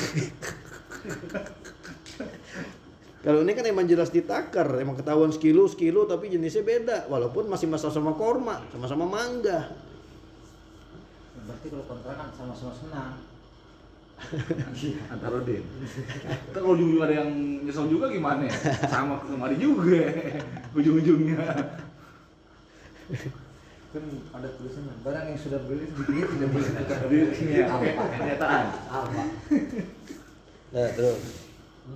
kalau ini kan emang jelas ditakar, emang ketahuan sekilo tapi jenisnya beda, walaupun masih sama-sama korma, sama-sama mangga. Berarti kalau kontrakan sama-sama senang. Antarodin. Kan kalau ujung-ujung ada yang nyesel juga gimana ya? Sama kemari juga ujung-ujungnya. Kan ada tulisannya barang yang sudah beli tidak boleh tukar. Iya, oke, kenyataan. Apa? Nah, terus.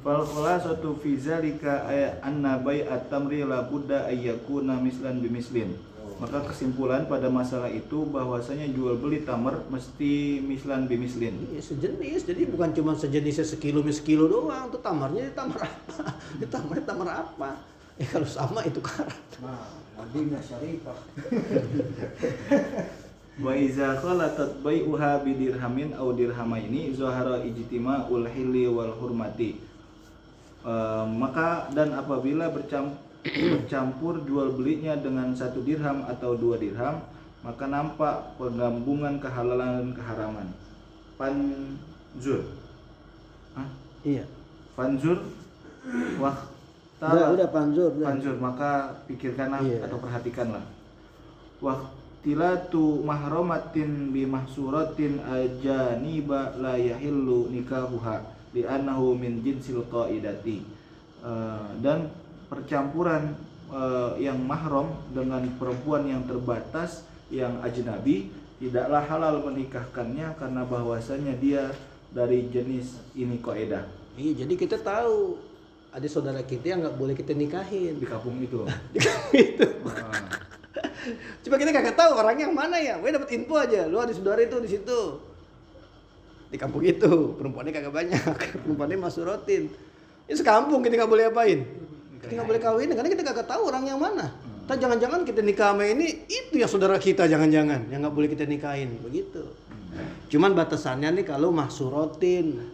Fal khulasatu fi zalika anna bai'at tamri la budda ayyakuna mislan bimislin. Maka kesimpulan pada masalah itu bahwasanya jual beli tamar mesti mislan bimislin. Iya, sejenis, jadi bukan cuma sejenisnya sekilo sekilo doang. Tuh tamarnya tamar apa? Tamarnya tamar apa? Kalau sama itu karat. Nah, Madinah Syarifah. Wa iza khalatat bai'uha bidirhamin aw dirhamaini zahara ijtima'ul hilli wal hurmati. Maka dan apabila bercampur jual belinya dengan 1 dirham atau 2 dirham, maka nampak penggabungan kehalalan dan keharaman. Fanzur. Hah? Iya. Fanzur wah Udah panzur. Fanzur, maka pikirkanlah Iya. atau perhatikanlah. Waqtilatu mahromatin bi mahsuratin ajaniba la yahillu nikahuha li'annahu min jinsil qaidati. Dan percampuran yang mahram dengan perempuan yang terbatas yang ajnabi tidaklah halal menikahkannya karena bahwasanya dia dari jenis ini kaidah. Iya, jadi kita tahu ada saudara kita yang nggak boleh kita nikahin. Di kampung itu. Itu. Ah, Coba kita kagak tahu orangnya yang mana ya. Gue dapat info aja. Lu ada saudara itu di situ. Di kampung itu perempuannya kagak banyak. Perempuannya masurotin. Ya sekampung kita nggak boleh apain. Kita nggak boleh kawin karena kita kagak tahu orang yang mana. Tapi jangan-jangan kita nikah sama ini itu ya saudara kita jangan-jangan yang nggak boleh kita nikahin begitu. Cuman batasannya nih kalau mahsurotin.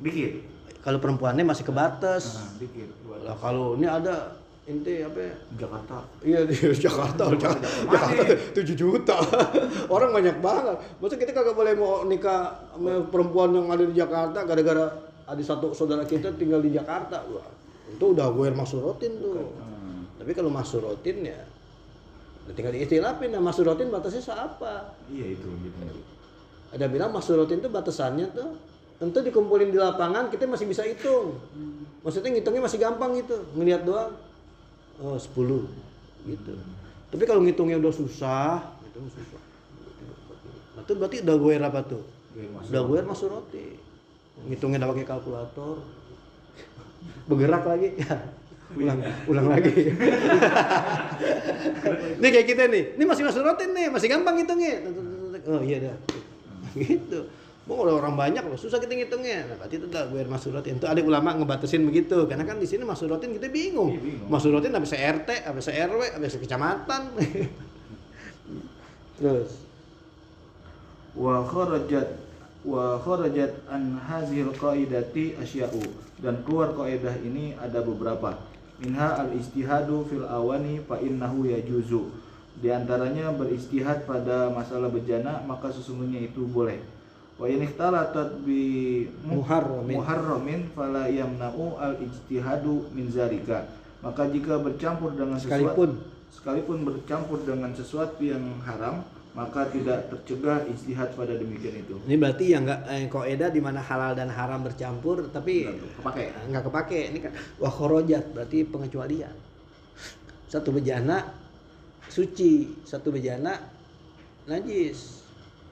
dikit. Kalau perempuannya masih kebatas. Dikit. Lah kalau ini ada ente apa ya? Jakarta. Iya di Jakarta 7 juta. Orang banyak banget. Maksudnya kita kagak boleh mau nikah sama perempuan yang ada di Jakarta gara-gara ada satu saudara kita tinggal di Jakarta. Wah, itu udah gue maksurotin tuh. Tapi kalau maksurotin ya tinggal diistilahkan. Nah, maksurotin batasnya apa? Iya itu gitu. Ada bilang maksurotin tuh batasannya tuh tentu dikumpulin di lapangan kita masih bisa hitung. Maksudnya ngitungnya masih gampang gitu. Ngelihat doang. Oh 10 gitu. Tapi kalau ngitungnya udah susah, itu susah. Nah, itu berarti udah gue apa tuh? Udah gue masuk roti. Ngitungnya udah pakai kalkulator. Bergerak lagi. Ya. Ulang lagi. Ini kayak kita nih. Ini masih masuk roti nih, masih gampang ngitungnya. Oh iya dah. Gitu. Kalau orang banyak loh, susah kita ngitungnya. Nah, berarti itu udah gue masurotin. Itu ada ulama ngebatasin begitu. Karena kan di sini masurotin kita bingung. Iya, bingung. Masurotin habis RT, habis RW, habis kecamatan. Terus Wa kharajat an hazil qaidati asya'u, dan keluar kaidah ini ada beberapa. Minha al-ijtihadu fil awani fa innahu yajuzu. Di antaranya beristihad pada masalah bejana maka sesungguhnya itu boleh. Wa in ikhtalatat bi muharramin fala yamna'u al-ijtihadu min zalika. Maka jika bercampur dengan sekalipun bercampur dengan sesuatu yang haram, maka tidak tercegah ijtihad pada demikian itu. ini berarti yang enggak kaidah di mana halal dan haram bercampur tapi enggak kepake. Ini kan wa kharajat berarti pengecualian. Satu bejana suci, satu bejana najis.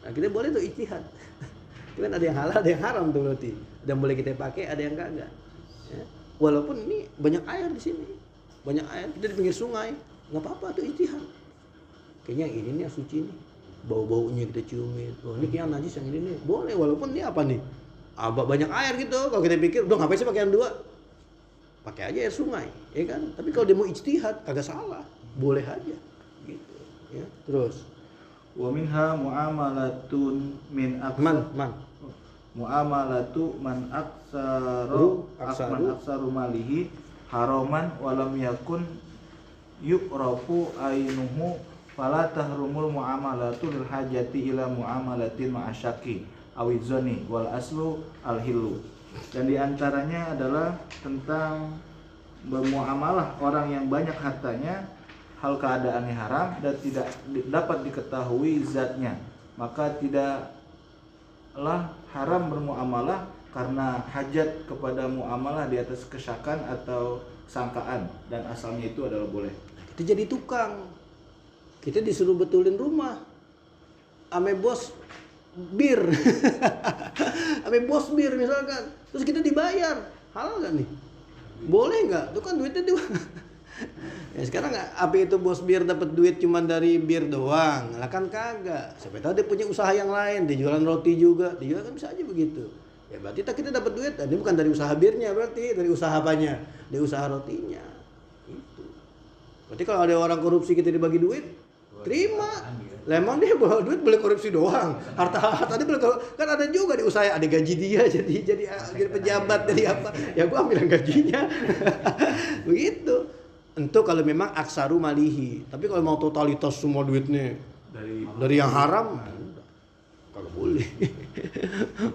Nah, kita boleh tuh ijtihad. Cuman ada yang halal, ada yang haram tuh berarti. Ada yang boleh kita pakai, ada yang enggak. Ya. Walaupun ini banyak air di sini. Banyak air, kita di pinggir sungai. Enggak apa-apa tuh ijtihad. Kayaknya yang ini nih yang suci nih. Bau-baunya kita ciumin. Oh, ini kayaknya najis yang ini nih. Boleh walaupun ini apa nih? Banyak air gitu. Kalau kita pikir, udah ngapain sih pakai yang dua? Pakai aja air sungai, ya kan? Tapi kalau dia mau ijtihad kagak salah. Boleh aja. Gitu, ya. Terus Wa minha muamalatun min muamalatu man aksaru malihi haraman walam yakun yu'rafu ainuhu fala tahrumul muamalatu lil hajati ila muamalatin ma'asyaki awizoni wal aslu al hillu. Dan diantaranya adalah tentang bermuamalah orang yang banyak hartanya hal keadaannya haram dan tidak dapat diketahui zatnya, maka tidaklah haram bermuamalah karena hajat kepada muamalah di atas kesyakan atau sangkaan, dan asalnya itu adalah boleh. kita jadi tukang. Kita disuruh betulin rumah. Ame bos bir. Sampai bos bir misalkan. Terus kita dibayar. Halal nggak nih? Boleh nggak? Itu kan duitnya tuh. Ya sekarang apa itu bos bir dapat duit cuma dari bir doang? Lah kan kagak. Siapa tahu dia punya usaha yang lain, dia jualan roti juga. Dia kan bisa aja begitu. Ya berarti kita dapat duit, ini bukan dari usaha birnya berarti, dari usaha apanya? Dari usaha rotinya. Itu. Berarti kalau ada orang korupsi kita dibagi duit, terima. Lah emang dia bawa duit boleh korupsi doang. Harta dia boleh kan ada juga di usaha, ada gaji dia jadi pejabat jadi apa? Ya gua ambil gajinya. Begitu. Tentu kalau memang aksaru malihi. Tapi kalau mau totalitas semua duitnya dari yang haram, kalau boleh.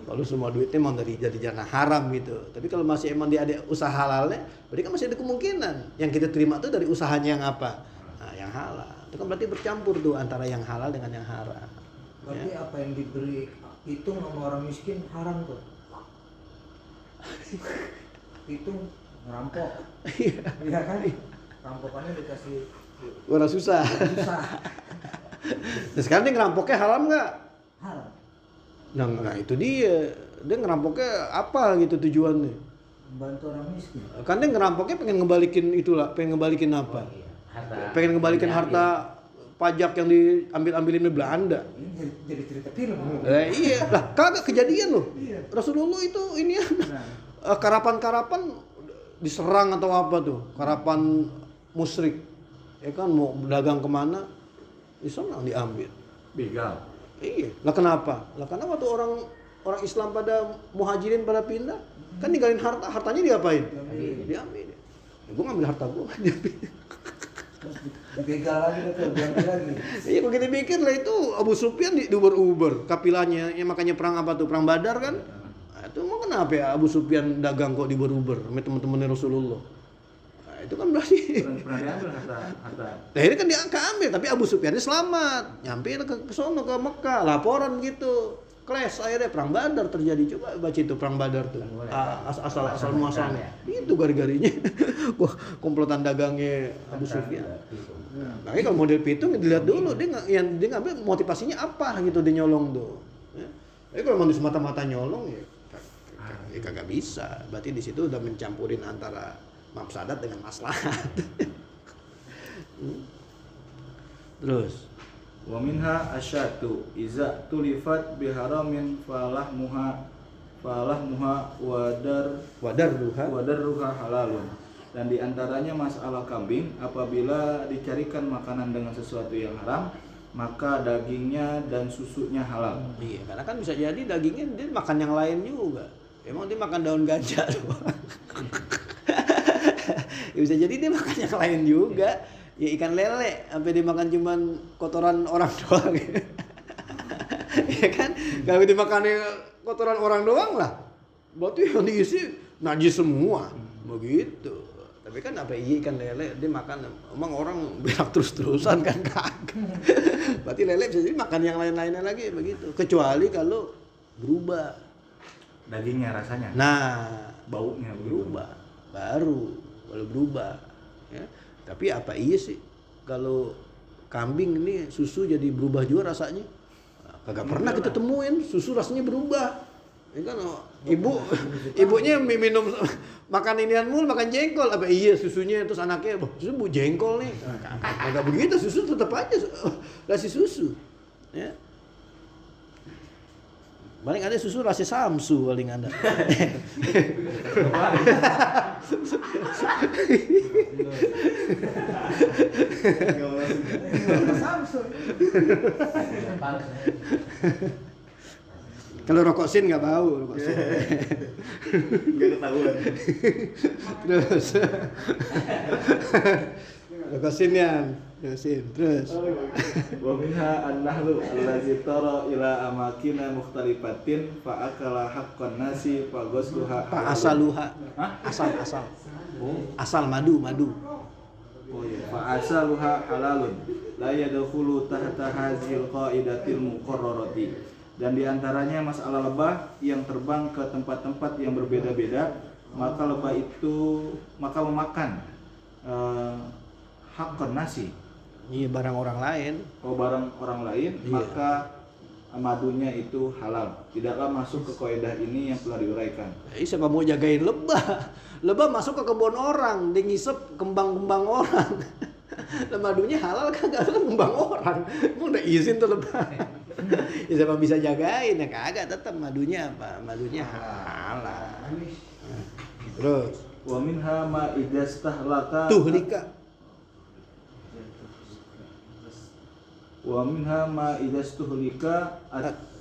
Kalau semua duitnya mau dari jadi haram gitu. Tapi kalau masih emang dia ada usaha halalnya, berarti kan masih ada kemungkinan yang kita terima tuh dari usahanya yang apa? Nah, yang halal. Itu kan berarti bercampur tuh antara yang halal dengan yang haram. Berarti apa yang diberi hitung sama orang miskin haram tuh. Hitung ngerampok. Iya kan? Rampokannya dikasih Orang susah. Nah, sekarang dia ngerampoknya haram nggak? haram. Nah itu dia ngerampoknya apa gitu tujuannya? Membantu orang miskin. Kan dia ngerampoknya pengen ngebalikin apa? Oh, iya. Harta. Pengen ngebalikin harta pajak yang diambil-ambilin di Belanda. Ini jadi cerita film. Iya, lah kagak kejadian loh. Iya. Rasulullah itu ini Nah, karapan-karapan diserang atau apa tuh? Karapan musyrik. Ya kan mau dagang kemana? Diserang, diambil. Begal. Iya. Lah kenapa? Lah karena waktu orang Islam pada muhajirin pada pindah, kan ninggalin hartanya diapain? Diambil. Ya, gua ngambil harta gua, diambil. terus dibegal lagi tuh, diambil lagi. Iya, kalau kita pikir lah itu Abu Sufyan diuber-uber kapilanya, ya makanya perang apa tuh? Perang Badar kan? Nah, itu mau kenapa ya Abu Sufyan dagang kok diuber-uber sama teman-temannya Rasulullah? Nah, itu kan berarti Pernah diambil harta. nah ini kan dia ambil, tapi Abu Sufyannya selamat, nyampe ke sono ke Mekah, laporan gitu. Clash akhirnya perang Badar terjadi. Coba baca itu perang Badar tuh. Asal muasalnya. Itu gari-garinya. Wah, komplotan dagangnya Abu Sufyan. Makanya kalau model pitung dilihat dulu dia ngambil motivasinya apa gitu dia nyolong tuh. Ya. Tapi kalau mau semata-mata nyolong ya kagak bisa. Berarti di situ udah mencampurin antara mafsadat dengan maslahat. Terus Wa minha asyatu iza tulifat biharamin falahmuha wadarruha halalun. Dan diantaranya masalah kambing, apabila dicarikan makanan dengan sesuatu yang haram, maka dagingnya dan susunya halal. iya, karena kan bisa jadi dagingnya dia makan yang lain juga. Emang dia makan daun ganja doang. Ya, bisa jadi dia makan yang lain juga. Ya ikan lele, sampai dimakan cuman kotoran orang doang. Ya kan? Kalau dimakan kotoran orang doang lah. Berarti yang diisi najis semua. Begitu. Tapi kan apa ikan lele dia makan, emang orang berak terus-terusan kan kagak. Berarti lele bisa jadi makan yang lain-lainnya lagi begitu. Kecuali kalau berubah Dagingnya rasanya. nah, Baunya berubah. Baru kalau berubah. Ya. Tapi apa iya sih kalau kambing ini susu jadi berubah juga rasanya? Kagak pernah kita temuin susu rasanya berubah. Ini kan ibunya minum makan inian mulu, makan jengkol, apa iya susunya terus anaknya susu bu jengkol nih. Kagak begitu, susu tetap aja rasa susu. Ya. Paling ada susu rasa samsu paling ada. Kalau rokok sin nggak bau, rokok sin. Enggak ketahuan. Terus rokok sin ya, sin. Terus Wa minha an-nahlu allazi tara ila amakina mukhtalifatin fa akala haqqan nasi fa ghasluha. Pak asaluha. Asal. Asal madu. Oh iya. Fa asaluha halalun la yadkhulu tahta hazil qaidatil muqarrarati. Dan diantaranya masalah lebah yang terbang ke tempat-tempat yang berbeda-beda, maka lebah itu memakan haqqan nasi. Iya barang orang lain. Kalau barang orang lain, Iya. maka madunya itu halal. Tidaklah masuk ke kaidah ini yang telah diuraikan. Siapa mau jagain lebah? Lebah masuk ke kebun orang, dia ngisep kembang-kembang orang. Lah madunya halal kagak, kan kembang orang. Emang udah izin tuh lebah. Ya siapa bisa jagain? Ya kagak, tetap madunya apa? Madunya halal. Terus Wa minha ma idastahlaka tuhlika. wa minha ma idastuhlika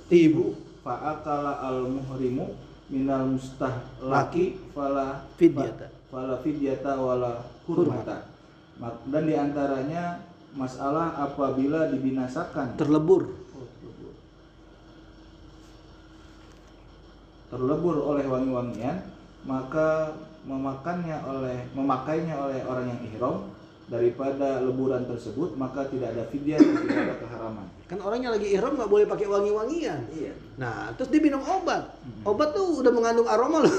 Tibu fa'akala al-muhrimu minal mustahlaki fala fidyata wala hurmata. Dan diantaranya masalah apabila dibinasakan terlebur. oleh wangi-wangian, maka memakainya oleh orang yang ihram daripada leburan tersebut, maka tidak ada fidyah, tidak ada keharaman. Kan orangnya lagi ihram nggak boleh pakai wangi-wangian. Iya. Nah, terus dia minum obat. Obat tuh udah mengandung aroma loh.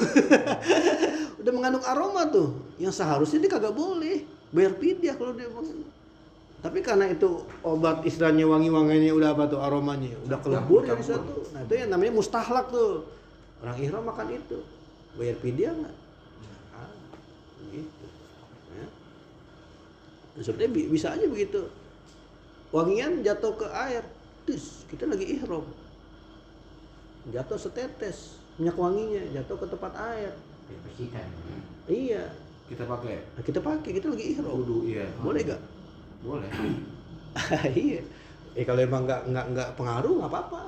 Udah mengandung aroma tuh. Yang seharusnya dia kagak boleh bayar fidyah kalau dia. Tapi karena itu obat istilahnya wangi-wangiannya udah apa tuh aromanya, udah kelebur jadi satu. Nah, itu yang namanya mustahlak tuh. Orang ihram makan itu. Bayar fidyah enggak? Gitu. Ya. Nah, sebenarnya bisa aja begitu. Wangian jatuh ke air, terus kita lagi ihram, jatuh setetes minyak wanginya jatuh ke tempat air, Bersihkan. iya Kita pakai nah, kita pakai, kita lagi ihram, wudu, iya. boleh gak? Boleh. Iya. Kalau emang nggak pengaruh nggak apa-apa.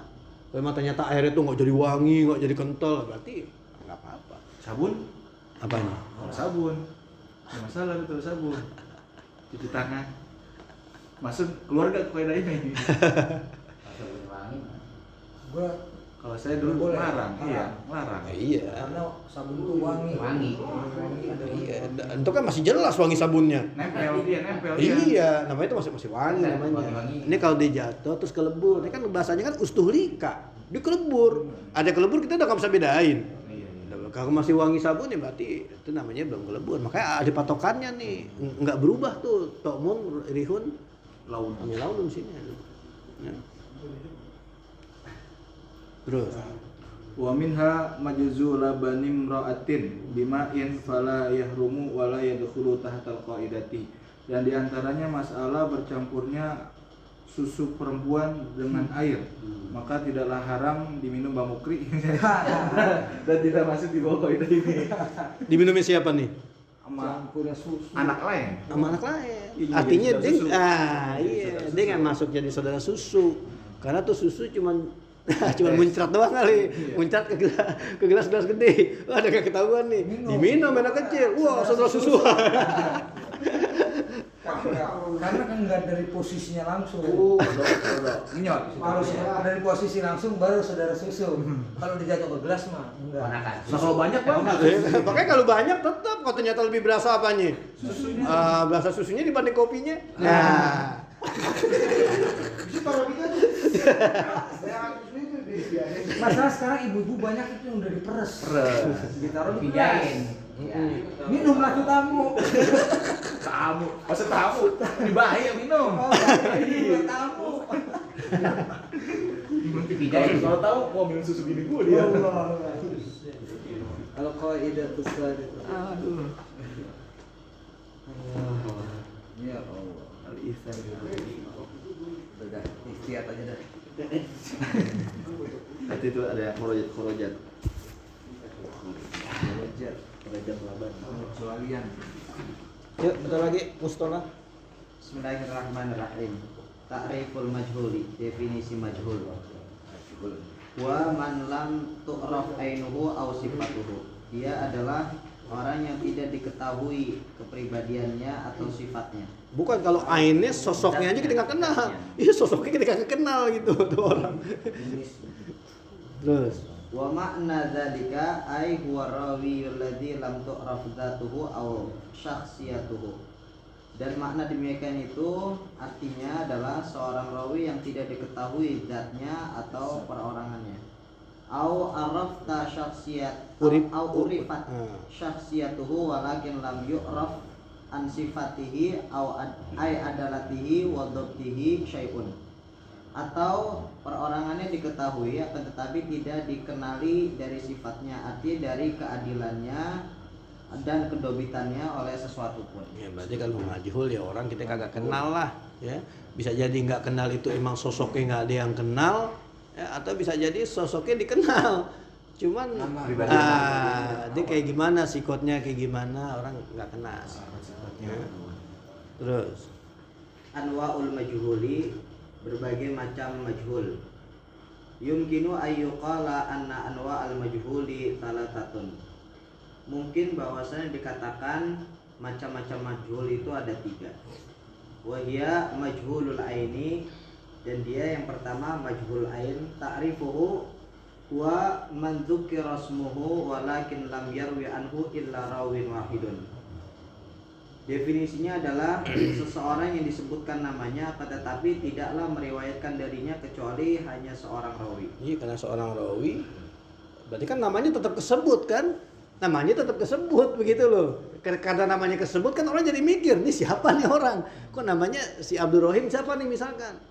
Kalau emang ternyata air itu nggak jadi wangi, nggak jadi kental, berarti nggak apa-apa. Sabun? Apanya? Sabun. Nggak masalah itu sabun. Cuci tangan. Masuk keluarga kaidah ini. Masa wangi. Gua Kalau saya dulu Boleh. larang, iya, Larang. larang. Iya. karena sabun itu wangi. Wangi. Wangi ada Iya. Itu kan masih jelas wangi sabunnya. Nempel dia, nempel dia. Iya, namanya itu masih wangi namanya. Wangi-wangi. Ini kalau dia jatuh terus kelebur, ini kan bahasanya kan ustuhlika. Dia kelebur. Ada kelebur kita udah nggak bisa bedain. Iya, iya. Kalau masih wangi sabun ya berarti itu namanya belum kelebur. Makanya ada patokannya nih, nggak berubah tuh. Tokmun rihun Laun. ini laun sini. Ya. Terus Wa minha majzu labanim ra'atin bima'in fala yahrumu wala yadkhulu tahtal qaidati. Dan diantaranya masalah bercampurnya susu perempuan dengan air, maka tidaklah haram diminum bamukri dan tidak masuk di bawah kaidah ini. diminumnya siapa nih? Sama campurnya susu. anak lain. Sama anak lain. Iya, Artinya jadi dia, susu. iya, Saudara dia nggak masuk jadi saudara susu. Karena tuh susu cuman muncrat doang kali, muncrat ke gelas gede. Wah, ada nggak ketahuan nih. Diminum anak kecil. Wah, saudara susu. Karena kan nggak dari posisinya langsung. Nyot. Harus dari posisi langsung baru saudara susu. Kalau dijatuh ke gelas mah enggak. Ponakan. Nah, kalau banyak banget. Makanya kalau banyak tetap kalau ternyata lebih berasa apanya? Susunya. Berasa susunya dibanding kopinya. Nah. Masalah sekarang ibu-ibu banyak itu yang udah diperes. Ditaruh di gelas. Pijain. Iya. Minum lah tuh tamu. Tamu, masa tamu? Ini bahaya minum. Oh, iya, tamu. Dipijain. Kalau tahu mau minum susu bini gue dia. Kalau kau ide besar itu. Aduh. Ya Allah. Al-Ihsan. Udah, ikhtiar aja dah. Nanti itu ada korojat. Wajar. Korojat laban. Kecualian. Yuk, bentar lagi mustolah. Bismillahirrahmanirrahim. Ta'riful majhuli, definisi majhul. Wa man lam tu'raf ainuhu aw sifatuhu. Dia adalah orang yang tidak diketahui kepribadiannya atau sifatnya. Bukan kalau ainnya sosoknya aja kita nggak kenal. Iya, sosoknya kita nggak kenal gitu tuh orang. Terus Wa ma'na dzalika ay huwa rawiyul ladzi lam tu'raf dzatuhu aw syakhsiyatuhu. Dan makna demikian itu artinya adalah seorang rawi yang tidak diketahui zatnya atau perorangannya. Au arafta syakhsiyat au urifat syakhsiyatuhu walakin lam yu'raf an sifatihi au ay adalatihi wa dhabtihi syai'un. atau perorangannya diketahui akan tetapi tidak dikenali dari sifatnya, artinya dari keadilannya dan kedobitannya oleh sesuatu pun. Ya berarti kalau majhul ya orang kita kagak kenal lah ya. Bisa jadi nggak kenal itu emang sosoknya nggak ada yang kenal ya, atau bisa jadi sosoknya dikenal cuman Pribadi. dia kayak gimana, sikotnya kayak gimana orang nggak kenal ya. Terus Anwa'ul majhuli, berbagai macam majhul. Yumkinu ayyuqala anna anwa'al majhuli thalathatun. Mungkin bahwasanya dikatakan macam-macam majhul itu ada 3. Wahia majhulul aini, dan dia yang pertama majhul ain, ta'rifuhu wa man dzukira ismuhu walakin lam yarwi anhu illa rawin wahidun. Definisinya adalah seseorang yang disebutkan namanya tetapi tidaklah meriwayatkan darinya kecuali hanya seorang rawi. iya karena seorang rawi berarti kan namanya tetap kesebut kan, namanya tetap kesebut begitu loh. Karena namanya kesebut kan orang jadi mikir nih siapa nih orang, kok namanya si Abdul Rohim siapa nih misalkan,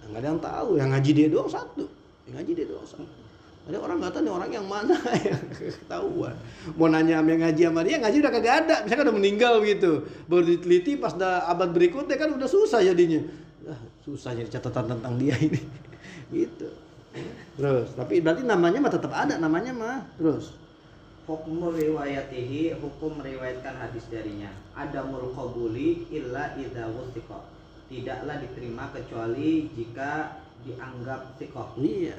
nggak ada yang tahu, yang ngaji dia doang satu, yang ngaji dia doang satu. Ada orang nggak tahu nih orang yang mana yang ketahuan. Mau nanya sama yang ngaji sama dia, ngaji udah kagak ada, misalkan udah meninggal gitu. Baru diteliti pas abad berikutnya kan udah susah jadinya. Susah jadi catatan tentang dia ini. Gitu. Terus, tapi berarti namanya mah tetap ada namanya mah. Terus Hukmul riwayatihi, hukum meriwayatkan hadis darinya. Adamul qabuli illa idza wuthiqa. Tidaklah diterima kecuali jika dianggap thiqah. iya.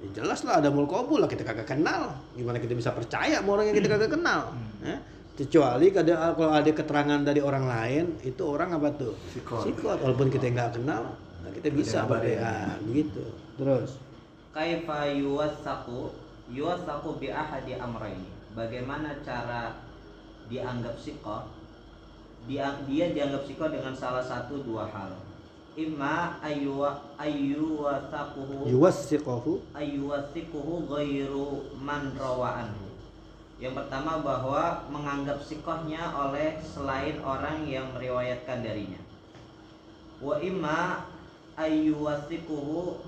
Ya jelas lah ada mulkobul lah, kita kagak kenal. Gimana kita bisa percaya sama orang yang kita kagak kenal? Ya? Kecuali kalau ada keterangan dari orang lain, itu orang apa tuh? Sikot. Walaupun kita nggak kenal, nah kita bisa percaya. Begitu. Terus Kaifa yuwathaqu bi ahadi amrayni. Bagaimana cara dianggap thiqah? Dia dianggap thiqah dengan salah satu dua hal. Imma ayyuwathaquhu ghairu man rawa anhu. Yang pertama bahwa menganggap sikohnya oleh selain orang yang meriwayatkan darinya. Wa imma ayyuwathiquhu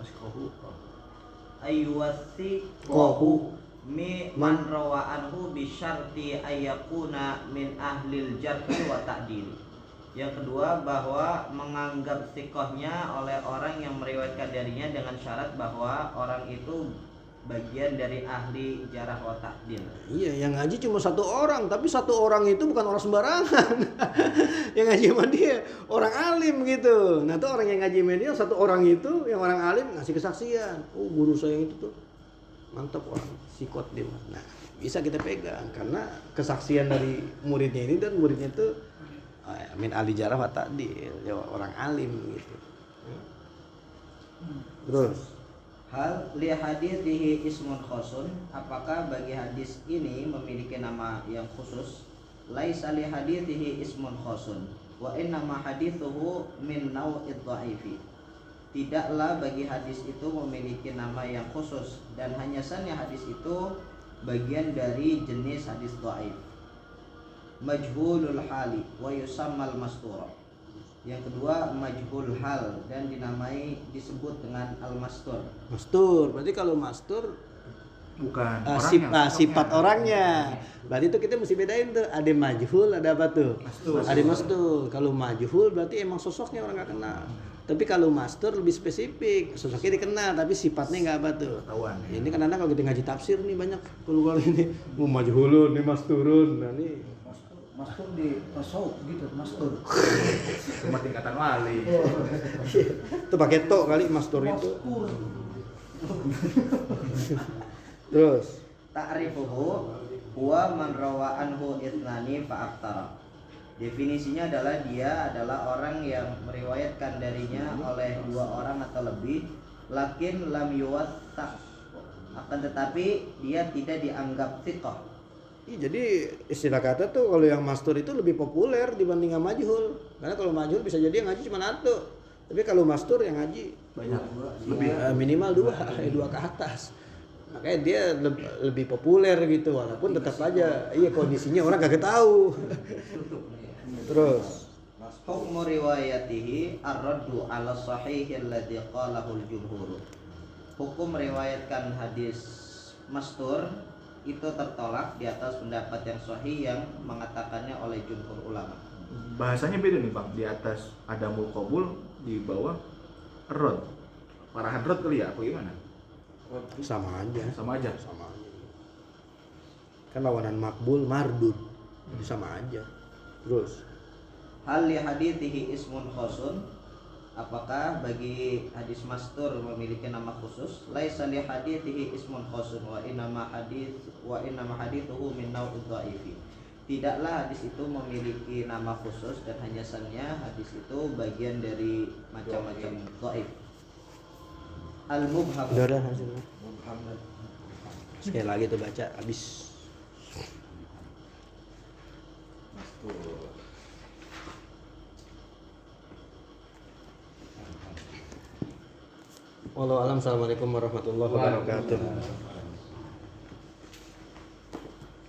man rawa anhu bi syarti ayyakuna min ahlil jarh wa ta'dil. Yang kedua bahwa menganggap sikohnya oleh orang yang meriwayatkan darinya dengan syarat bahwa orang itu bagian dari ahli jarah wa ta'dil. iya, yang ngaji cuma satu orang, tapi satu orang itu bukan orang sembarangan. Yang ngaji sama dia orang alim gitu. Nah, tuh orang yang ngaji sama dia satu orang itu, yang orang alim ngasih kesaksian. Oh, guru saya itu tuh mantap orang sikot dia. Nah, bisa kita pegang karena kesaksian dari muridnya ini dan muridnya itu min ahli jarah wa ta'dil, ya orang alim gitu. Terus Hal li hadithihi ismun khusun, apakah bagi hadis ini memiliki nama yang khusus? Laisa li hadithihi ismun khusun wa innama hadithuhu min naw'id dha'ifi. Tidaklah bagi hadis itu memiliki nama yang khusus dan hanya saja hadis itu bagian dari jenis hadis dhaif. Majhulul hali wa yusammal mastur. Yang kedua majhul hal dan disebut dengan al-mastur. mastur, berarti kalau mastur Bukan sifat orangnya. Berarti itu kita mesti bedain tuh, ada majhul, ada apa tuh? Ada mastur. Kalau majhul berarti emang sosoknya orang nggak kenal. Tapi kalau mastur lebih spesifik, sosoknya dikenal tapi sifatnya nggak apa tuh. Ketahuan, ya. Ini kadang-kadang kalau kita ngaji tafsir nih banyak keluar ini, mau majhulun, nih masturun. Nah nih Mastur di tasawuf gitu, mastur. Cuma tingkatan wali. itu pakai to kali mastur itu. Mastur. Terus Ta'rifuhu huwa man rawa anhu ithnani fa aktsara. Definisinya adalah dia adalah orang yang meriwayatkan darinya oleh dua orang atau lebih, lakin lam yuwathaq, akan tetapi dia tidak dianggap thiqah. iya, jadi istilah kata tuh kalau yang mastur itu lebih populer dibanding yang majhul. Karena kalau majhul bisa jadi yang ngaji cuma satu. Tapi kalau mastur yang ngaji Banyak. Lebih. minimal dua ke atas. Makanya dia lebih populer gitu, walaupun tetap aja iya kondisinya orang kagak tahu. Terus hukmu riwayatihi ar-raddu 'ala sahih alladhi qalahu al-jumhur. Hukum meriwayatkan hadis mastur itu tertolak di atas pendapat yang sahih yang mengatakannya oleh jumhur ulama. Bahasanya beda nih Bang, di atas adamul qabul, di bawah rod. Parahan rod kali ya, apa gimana? Sama aja. Sama aja. Sama aja. Kan lawanan makbul mardud. Jadi sama aja. Terus Hal li hadithihi ismun khosun, apakah bagi hadis mastur memiliki nama khusus? Laisa li hadithihi ismun khosun wa innama hadithuhu min naw'id dha'ifi. Tidaklah hadis itu memiliki nama khusus dan hanya saja hadis itu bagian dari macam-macam dhaif. Al-mubham. udah hasilnya. Sekali lagi tuh baca habis. Wallahu alam. Assalamualaikum warahmatullahi wabarakatuh.